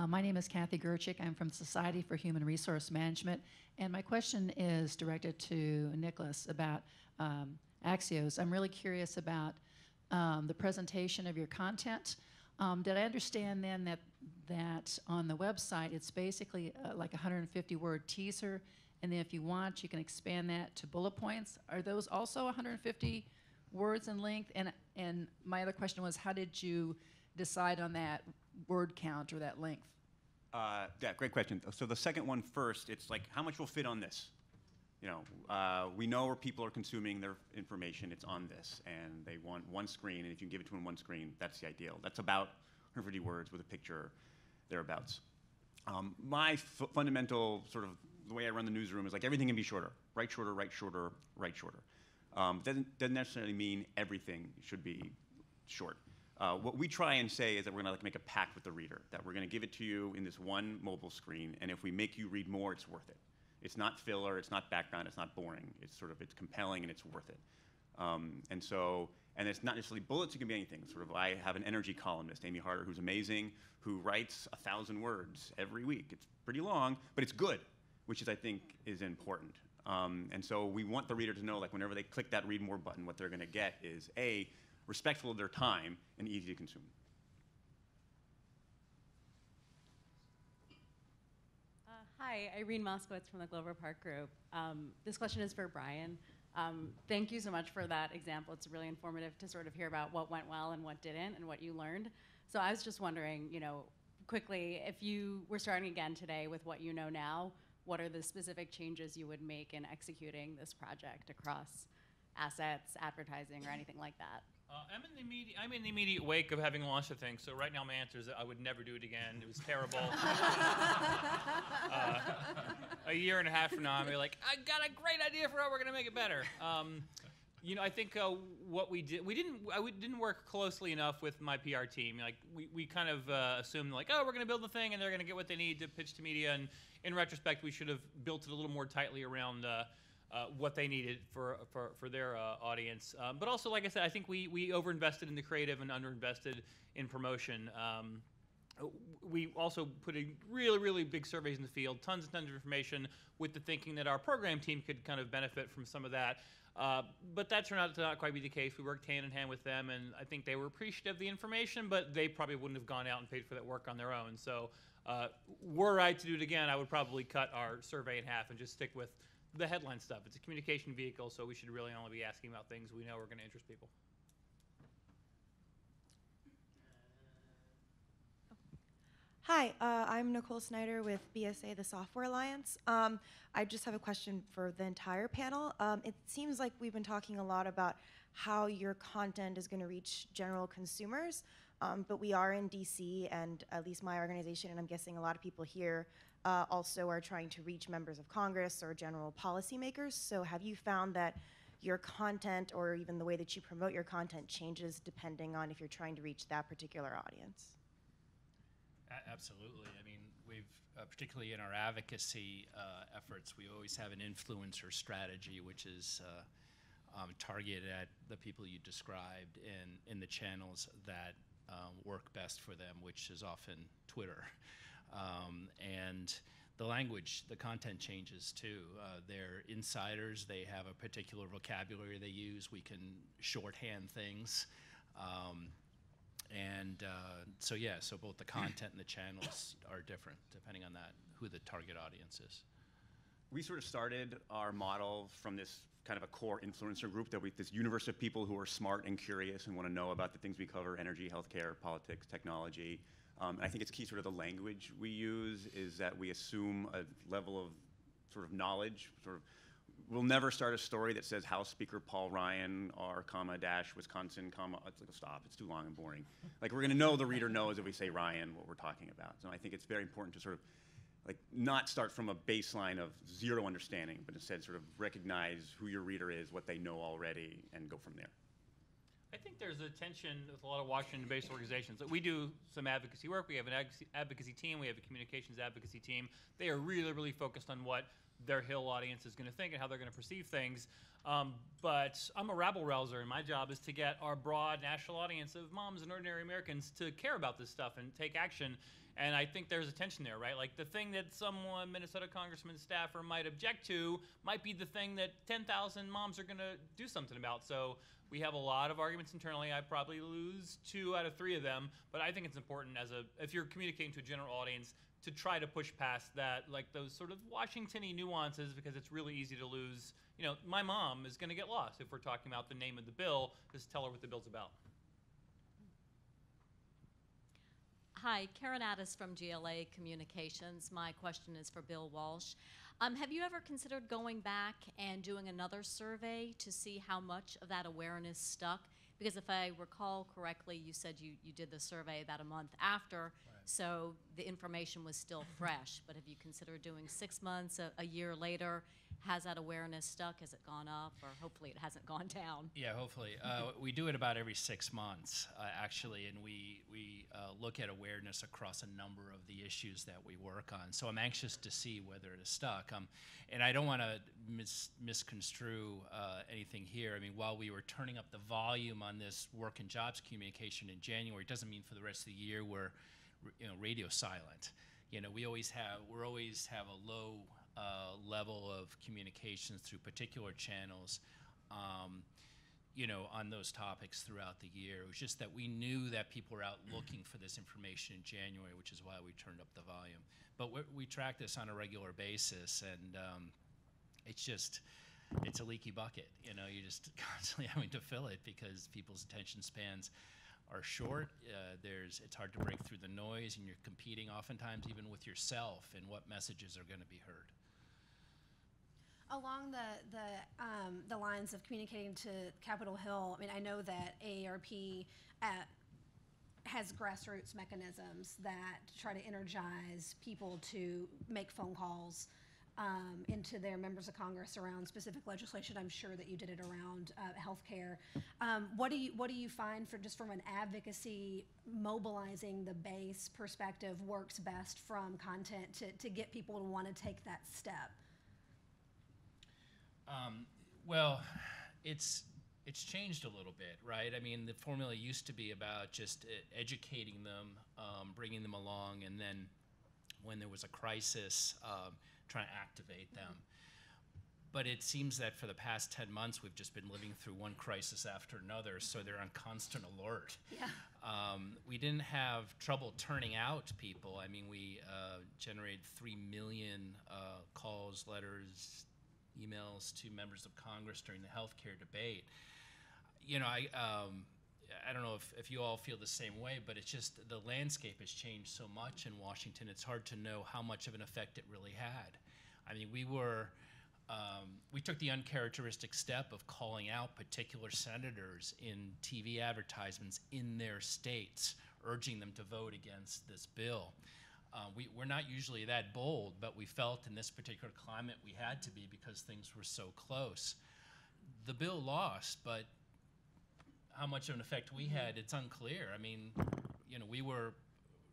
My name is Kathy Gerchik. I'm from Society for Human Resource Management, and my question is directed to Nicholas about AXIOS. I'm really curious about the presentation of your content. Did I understand then that on the website it's basically like a 150-word teaser, and then if you want, you can expand that to bullet points? Are those also 150 words in length? And my other question was, how did you decide on that word count or that length? Yeah, great question. So the second one first, it's like, how much will fit on this? You know, we know where people are consuming their information. It's on this, and they want one screen, and if you can give it to them one screen, that's the ideal. That's about 150 words with a picture, thereabouts. My fundamental sort of, the way I run the newsroom is like everything can be shorter. Write shorter, write shorter, write shorter. Doesn't necessarily mean everything should be short. What we try and say is that we're gonna like make a pact with the reader, that we're gonna give it to you in this one mobile screen, and if we make you read more, it's worth it. It's not filler, it's not background, it's not boring. It's sort of, it's compelling and it's worth it. And it's not necessarily bullets, it can be anything. Sort of, I have an energy columnist, Amy Harder, who's amazing, who writes 1,000 words every week. It's pretty long, but it's good, which is, I think, is important. And so we want the reader to know, like, whenever they click that read more button, what they're gonna get is A, respectful of their time and easy to consume. Hi, Irene Moskowitz from the Glover Park Group. This question is for Brian. Thank you so much for that example. It's really informative to sort of hear about what went well and what didn't and what you learned. So I was just wondering, you know, quickly, if you were starting again today with what you know now, what are the specific changes you would make in executing this project across assets, advertising, or anything like that? I'm in the immediate wake of having launched the thing, so right now my answer is that I would never do it again. It was terrible. A year and a half from now, I'm gonna be like, I got a great idea for how we're gonna make it better. You know, I think what we did, we didn't work closely enough with my PR team. Like we kind of assumed like, oh, we're gonna build the thing and they're gonna get what they need to pitch to media. And in retrospect, we should have built it a little more tightly around what they needed for their audience. But also, like I said, I think we overinvested in the creative and underinvested in promotion. We also put in really, really big surveys in the field, tons and tons of information, with the thinking that our program team could kind of benefit from some of that. But that turned out to not quite be the case. We worked hand in hand with them, and I think they were appreciative of the information, but they probably wouldn't have gone out and paid for that work on their own. So were I to do it again, I would probably cut our survey in half and just stick with the headline stuff. It's a communication vehicle, so we should really only be asking about things we know are going to interest people. Hi, I'm Nicole Snyder with BSA, the Software Alliance. I just have a question for the entire panel. It seems like we've been talking a lot about how your content is going to reach general consumers, but we are in DC, and at least my organization, and I'm guessing a lot of people here, also are trying to reach members of Congress or general policymakers. So have you found that your content or even the way that you promote your content changes depending on if you're trying to reach that particular audience? Absolutely. I mean, we've, particularly in our advocacy efforts, we always have an influencer strategy, which is targeted at the people you described in the channels that work best for them, which is often Twitter. And the language, the content changes too. They're insiders, they have a particular vocabulary they use. We can shorthand things. So yeah, so both the content and the channels are different depending on that, who the target audience is. We sort of started our model from this kind of a core influencer group, this universe of people who are smart and curious and want to know about the things we cover: energy, healthcare, politics, technology. I think it's key, sort of the language we use is that we assume a level of sort of knowledge. We'll never start a story that says House Speaker Paul Ryan, R, dash, Wisconsin, it's like, stop, it's too long and boring. Like, we're gonna know the reader knows if we say Ryan what we're talking about. So I think it's very important to sort of like not start from a baseline of zero understanding, but instead sort of recognize who your reader is, what they know already, and go from there. I think there's a tension with a lot of Washington-based organizations. We do some advocacy work. We have an advocacy team. We have a communications advocacy team. They are really, really focused on what their Hill audience is going to think and how they're going to perceive things. But I'm a rabble-rouser, and my job is to get our broad national audience of moms and ordinary Americans to care about this stuff and take action. And I think there's a tension there, right? Like the thing that someone, Minnesota congressman staffer, might object to might be the thing that 10,000 moms are going to do something about. So we have a lot of arguments internally. I probably lose 2 out of 3 of them, but I think it's important if you're communicating to a general audience to try to push past that, like those sort of Washington-y nuances, because it's really easy to lose. You know, my mom is going to get lost if we're talking about the name of the bill. Just tell her what the bill's about. Hi, Karen Addis from GLA Communications. My question is for Bill Walsh. Have you ever considered going back and doing another survey to see how much of that awareness stuck? Because if I recall correctly, you said you did the survey about a month after, so the information was still fresh. But have you considered doing 6 months, a year later? Has that awareness stuck? Has it gone up? Or hopefully it hasn't gone down? Yeah, hopefully. We do it about every 6 months, actually, and we look at awareness across a number of the issues that we work on. So I'm anxious to see whether it is stuck. And I don't want to misconstrue anything here. I mean, while we were turning up the volume on this work and jobs communication in January, it doesn't mean for the rest of the year we're radio silent. You know, we always have a low level of communications through particular channels, on those topics throughout the year. It was just that we knew that people were out looking for this information in January, which is why we turned up the volume. But we track this on a regular basis, and it's a leaky bucket. You know, you're just constantly having to fill it because people's attention spans are short. It's hard to break through the noise, and you're competing oftentimes even with yourself and what messages are going to be heard. Along the lines of communicating to Capitol Hill, I mean, I know that AARP has grassroots mechanisms that try to energize people to make phone calls into their members of Congress around specific legislation. I'm sure that you did it around healthcare. What do you find just from an advocacy, mobilizing the base perspective works best from content to get people to want to take that step? Well, it's changed a little bit, right? I mean, the formula used to be about just educating them, bringing them along, and then when there was a crisis, trying to activate them. But it seems that for the past 10 months, we've just been living through one crisis after another, so they're on constant alert. Yeah. We didn't have trouble turning out people. I mean, we generated 3 million calls, letters, emails to members of Congress during the healthcare debate. You know, I don't know if you all feel the same way, but it's just the landscape has changed so much in Washington. It's hard to know how much of an effect it really had. I mean, we took the uncharacteristic step of calling out particular senators in TV advertisements in their states, urging them to vote against this bill. We're not usually that bold, but we felt in this particular climate we had to be because things were so close. The bill lost, but how much of an effect we had, it's unclear. I mean, you know, we were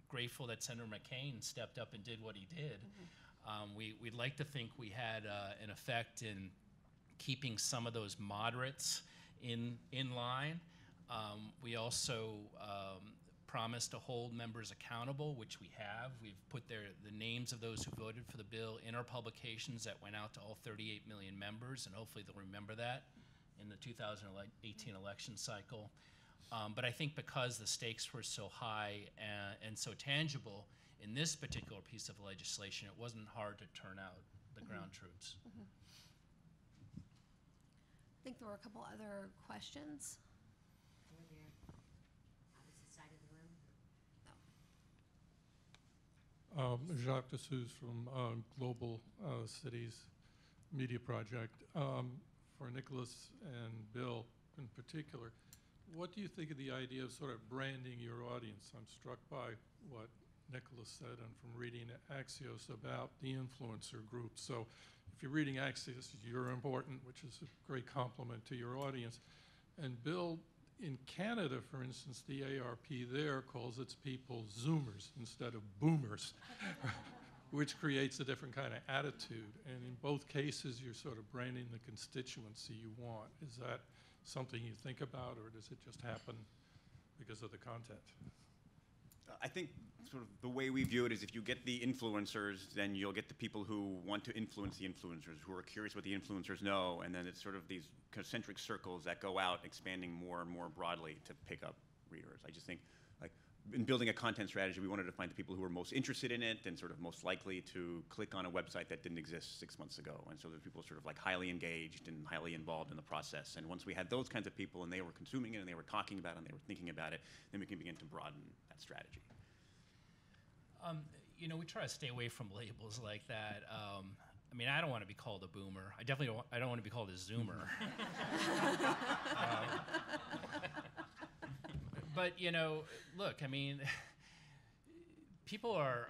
grateful that Senator McCain stepped up and did what he did. We'd like to think we had an effect in keeping some of those moderates in line. We also promised to hold members accountable, which we have. We've put the names of those who voted for the bill in our publications that went out to all 38 million members, and hopefully they'll remember that in the 2018 election cycle. But I think because the stakes were so high and so tangible in this particular piece of legislation, it wasn't hard to turn out the ground troops. I think there were a couple other questions. Jacques Dessous from Global Cities Media Project. For Nicholas and Bill in particular, what do you think of the idea of sort of branding your audience? I'm struck by what Nicholas said and from reading AXIOS about the influencer group. So if you're reading AXIOS, you're important, which is a great compliment to your audience. And Bill, in Canada, for instance, the AARP there calls its people Zoomers instead of boomers, which creates a different kind of attitude. And in both cases, you're sort of branding the constituency you want. Is that something you think about, or does it just happen because of the content? I think sort of the way we view it is if you get the influencers, then you'll get the people who want to influence the influencers, who are curious what the influencers know, and then it's sort of these concentric circles that go out, expanding more and more broadly to pick up readers. I just think, like, in building a content strategy, we wanted to find the people who were most interested in it and sort of most likely to click on a website that didn't exist 6 months ago. And so the people sort of like highly engaged and highly involved in the process. And once we had those kinds of people and they were consuming it and they were talking about it and they were thinking about it, then we can begin to broaden that strategy. You know, we try to stay away from labels like that. I mean, I don't want to be called a boomer. I definitely don't. I don't want to be called a Zoomer. But you know, look. I mean, people are.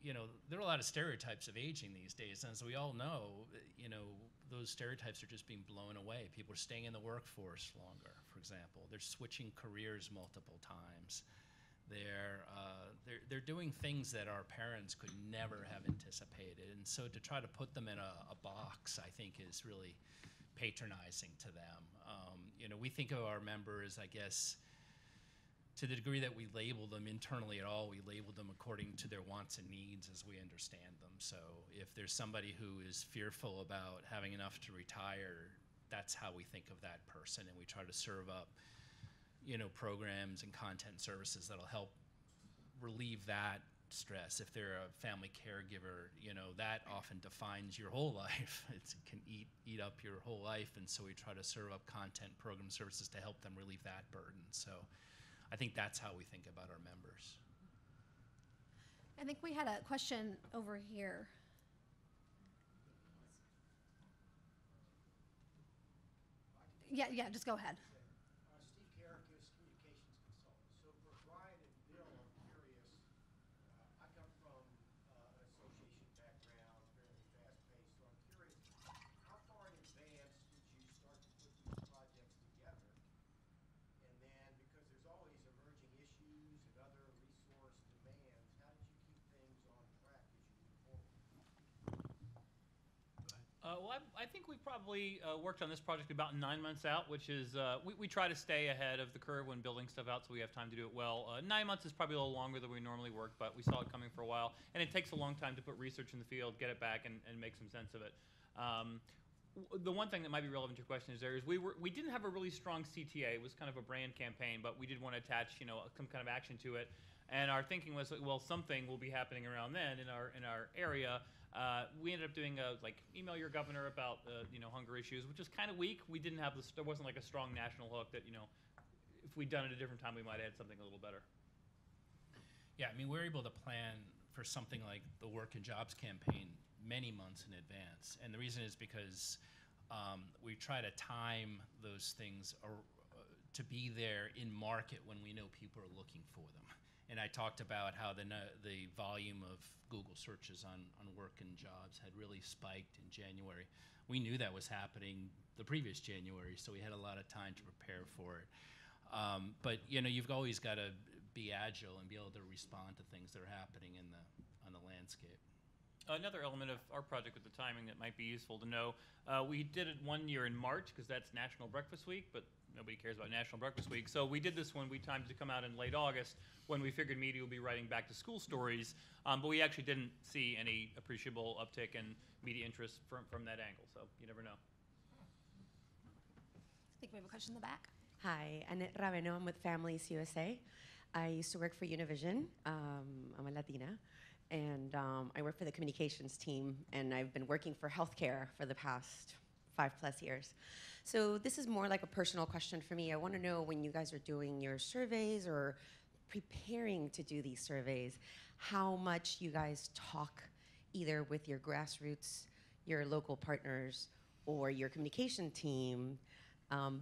You know, there are a lot of stereotypes of aging these days, and as we all know, you know, those stereotypes are just being blown away. People are staying in the workforce longer. For example, they're switching careers multiple times. They're doing things that our parents could never have anticipated, and so to try to put them in a box, I think, is really patronizing to them. You know, we think of our members, I guess, to the degree that we label them internally at all, we label them according to their wants and needs as we understand them. So if there's somebody who is fearful about having enough to retire, that's how we think of that person, and we try to serve up, you know, programs and content services that'll help relieve that stress. If they're a family caregiver, you know, that often defines your whole life. It can eat up your whole life, and so we try to serve up content, program services to help them relieve that burden. So I think that's how we think about our members. I think we had a question over here. Yeah, just go ahead. Well, I think we probably worked on this project about 9 months out, which is, we try to stay ahead of the curve when building stuff out so we have time to do it well. 9 months is probably a little longer than we normally work, but we saw it coming for a while. And it takes a long time to put research in the field, get it back, and make some sense of it. The one thing that might be relevant to your question is we didn't have a really strong CTA. It was kind of a brand campaign, but we did want to attach, you know, some kind of action to it. And our thinking was, well, something will be happening around then in our area. We ended up doing like email your governor about you know, hunger issues, which is kind of weak. We didn't have there wasn't like a strong national hook that, you know, if we'd done it a different time, we might have had something a little better. Yeah, I mean, we're able to plan for something like the Work and Jobs campaign many months in advance, and the reason is because we try to time those things to be there in market when we know people are looking for them. And I talked about how the volume of Google searches on work and jobs had really spiked in January. We knew that was happening the previous January, so we had a lot of time to prepare for it. But you know, you've always got to be agile and be able to respond to things that are happening on the landscape. Another element of our project with the timing that might be useful to know, we did it 1 year in March because that's National Breakfast Week, but nobody cares about National Breakfast Week. So we did this one, we timed it to come out in late August when we figured media would be writing back to school stories, but we actually didn't see any appreciable uptick in media interest from that angle, so you never know. I think we have a question in the back. Hi, Annette Raveno. I'm with Families USA. I used to work for Univision. I'm a Latina. And I work for the communications team, and I've been working for healthcare for the past 5+ years. So this is more like a personal question for me. I want to know, when you guys are doing your surveys or preparing to do these surveys, how much you guys talk either with your grassroots, your local partners, or your communication team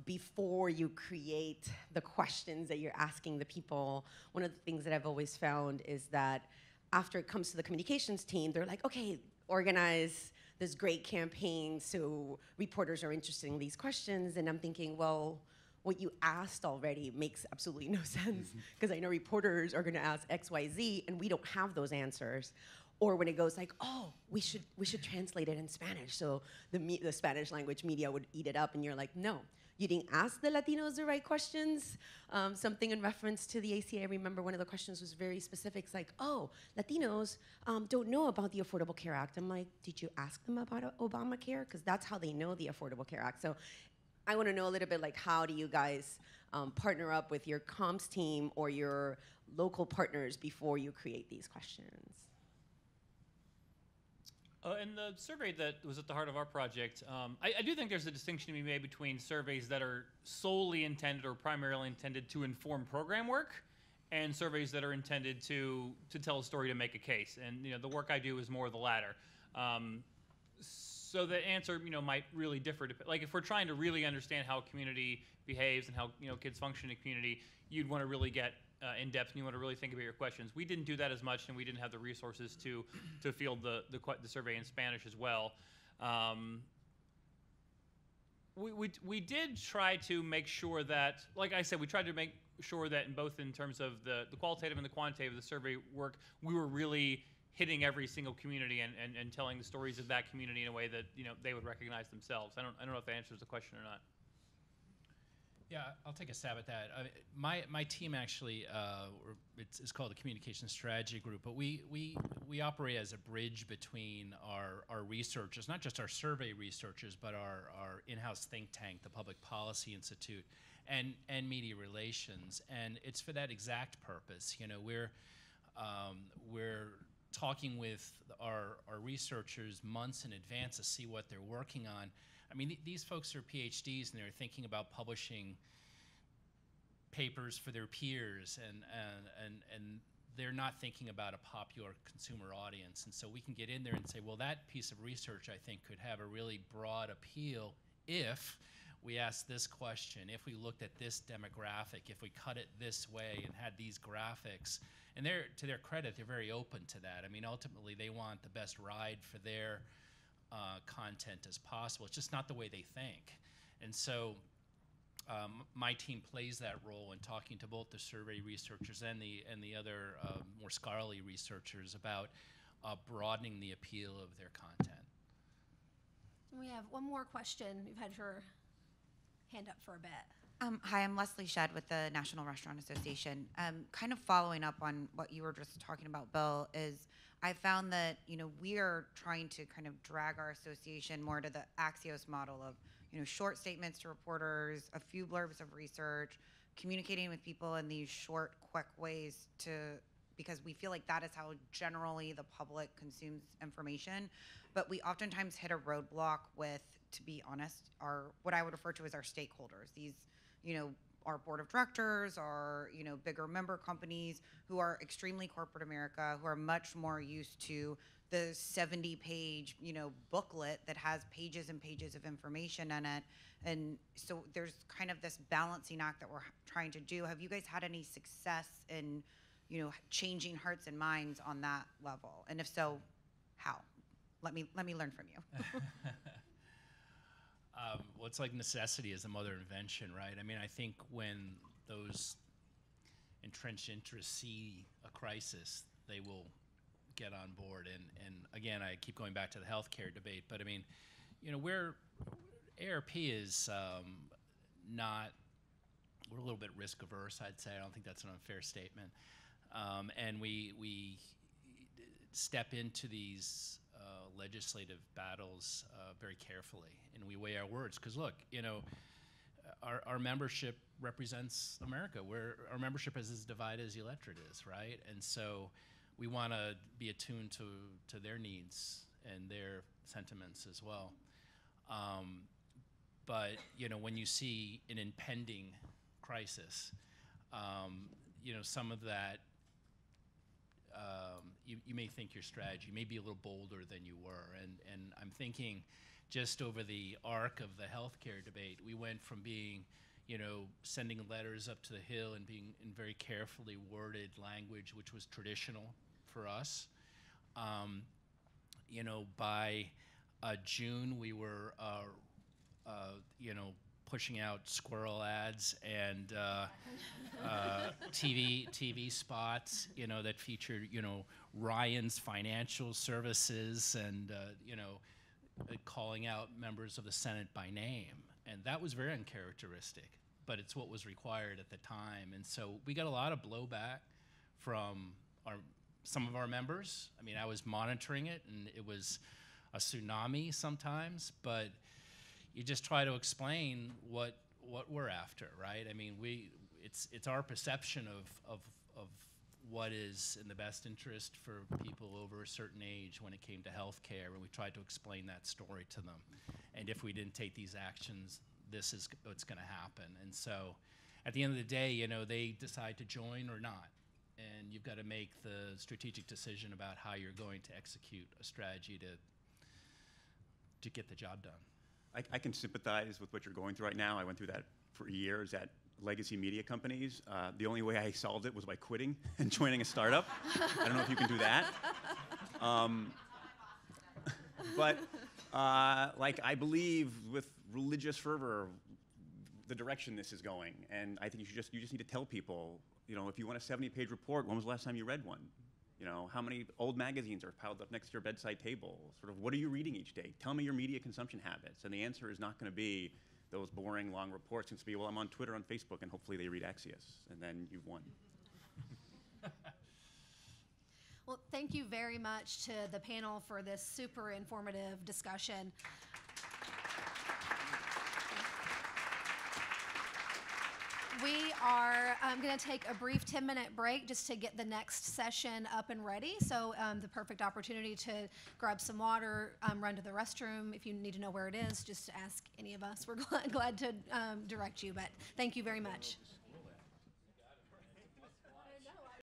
before you create the questions that you're asking the people. One of the things that I've always found is that after it comes to the communications team, they're like, okay, organize this great campaign so reporters are interested in these questions. And I'm thinking, well, what you asked already makes absolutely no sense, because I know reporters are gonna ask X, Y, Z, and we don't have those answers. Or when it goes like, oh, we should translate it in Spanish, so the Spanish language media would eat it up, and you're like, no, you didn't ask the Latinos the right questions. Something in reference to the ACA, I remember one of the questions was very specific. It's like, oh, Latinos don't know about the Affordable Care Act. I'm like, did you ask them about Obamacare? Because that's how they know the Affordable Care Act. So I want to know a little bit like, how do you guys partner up with your comms team or your local partners before you create these questions? In the survey that was at the heart of our project, I do think there's a distinction to be made between surveys that are solely intended or primarily intended to inform program work and surveys that are intended to tell a story, to make a case. And the work I do is more the latter. So the answer might really differ. Like if we're trying to really understand how a community behaves and how kids function in a community, you'd want to really get in depth, and you want to really think about your questions. We didn't do that as much, and we didn't have the resources to field the survey in Spanish as well. We did try to make sure that, like I said, we tried to make sure that in terms of the qualitative and the quantitative of the survey work, we were really hitting every single community and telling the stories of that community in a way that they would recognize themselves. I don't know if that answers the question or not. Yeah, I'll take a stab at that. My team actually, it's called the Communication Strategy Group, but we operate as a bridge between our researchers, not just our survey researchers, but our in-house think tank, the Public Policy Institute, and media relations. And it's for that exact purpose. We're talking with our researchers months in advance to see what they're working on. I mean, these folks are PhDs, and they're thinking about publishing papers for their peers, and they're not thinking about a popular consumer audience. And so we can get in there and say, well, that piece of research, I think, could have a really broad appeal if we asked this question, if we looked at this demographic, if we cut it this way and had these graphics. And to their credit, they're very open to that. I mean, ultimately, they want the best ride for their content as possible. It's just not the way they think. And so my team plays that role in talking to both the survey researchers and the other more scholarly researchers about broadening the appeal of their content. We have one more question. We've had your hand up for a bit. Hi, I'm Leslie Shedd with the National Restaurant Association. Kind of following up on what you were just talking about, Bill, is I found that we are trying to kind of drag our association more to the AXIOS model of short statements to reporters, a few blurbs of research, communicating with people in these short, quick ways because we feel like that is how generally the public consumes information. But we oftentimes hit a roadblock with, to be honest, what I would refer to as our stakeholders. These our board of directors, our bigger member companies who are extremely corporate America, who are much more used to the 70-page booklet that has pages and pages of information in it. And so there's kind of this balancing act that we're trying to do. Have you guys had any success in changing hearts and minds on that level? And if so, how? Let me learn from you. Well, it's like necessity is the mother of invention, right? I mean, I think when those entrenched interests see a crisis, they will get on board. And again, I keep going back to the healthcare debate, but I mean, AARP is we're a little bit risk averse, I'd say. I don't think that's an unfair statement. And we step into these legislative battles very carefully, and we weigh our words. Because look, our membership represents America. Our membership is as divided as the electorate is, right? And so we want to be attuned to their needs and their sentiments as well. But when you see an impending crisis, some of that. You may think your strategy may be a little bolder than you were, and I'm thinking just over the arc of the healthcare debate, we went from being, sending letters up to the Hill and being in very carefully worded language, which was traditional for us. By June, we were, pushing out squirrel ads and TV spots, that featured, Ryan's Financial Services and, calling out members of the Senate by name And that was very uncharacteristic, but it's what was required at the time. And so we got a lot of blowback from some of our members. I mean, I was monitoring it, and it was a tsunami sometimes, but you just try to explain what we're after, right? I mean, it's our perception of what is in the best interest for people over a certain age when it came to healthcare, and we tried to explain that story to them. And if we didn't take these actions, this is what's going to happen. And so at the end of the day, you know, they decide to join or not. And you've got to make the strategic decision about how you're going to execute a strategy to get the job done. I can sympathize with what you're going through right now. I went through that for years at legacy media companies. The only way I solved it was by quitting and joining a startup. I don't know if you can do that. But like, I believe with religious fervor the direction this is going, and I think you just need to tell people, you know, if you want a 70-page report, when was the last time you read one? You know, how many old magazines are piled up next to your bedside table? Sort of, what are you reading each day? Tell me your media consumption habits. And the answer is not going to be those boring, long reports. It's going to be, well, I'm on Twitter, on Facebook, and hopefully they read AXIOS, and then you've won. Well, thank you very much to the panel for this super informative discussion. We are going to take a brief 10-minute break just to get the next session up and ready. So the perfect opportunity to grab some water, run to the restroom. If you need to know where it is, just ask any of us. We're glad to direct you. But thank you very much.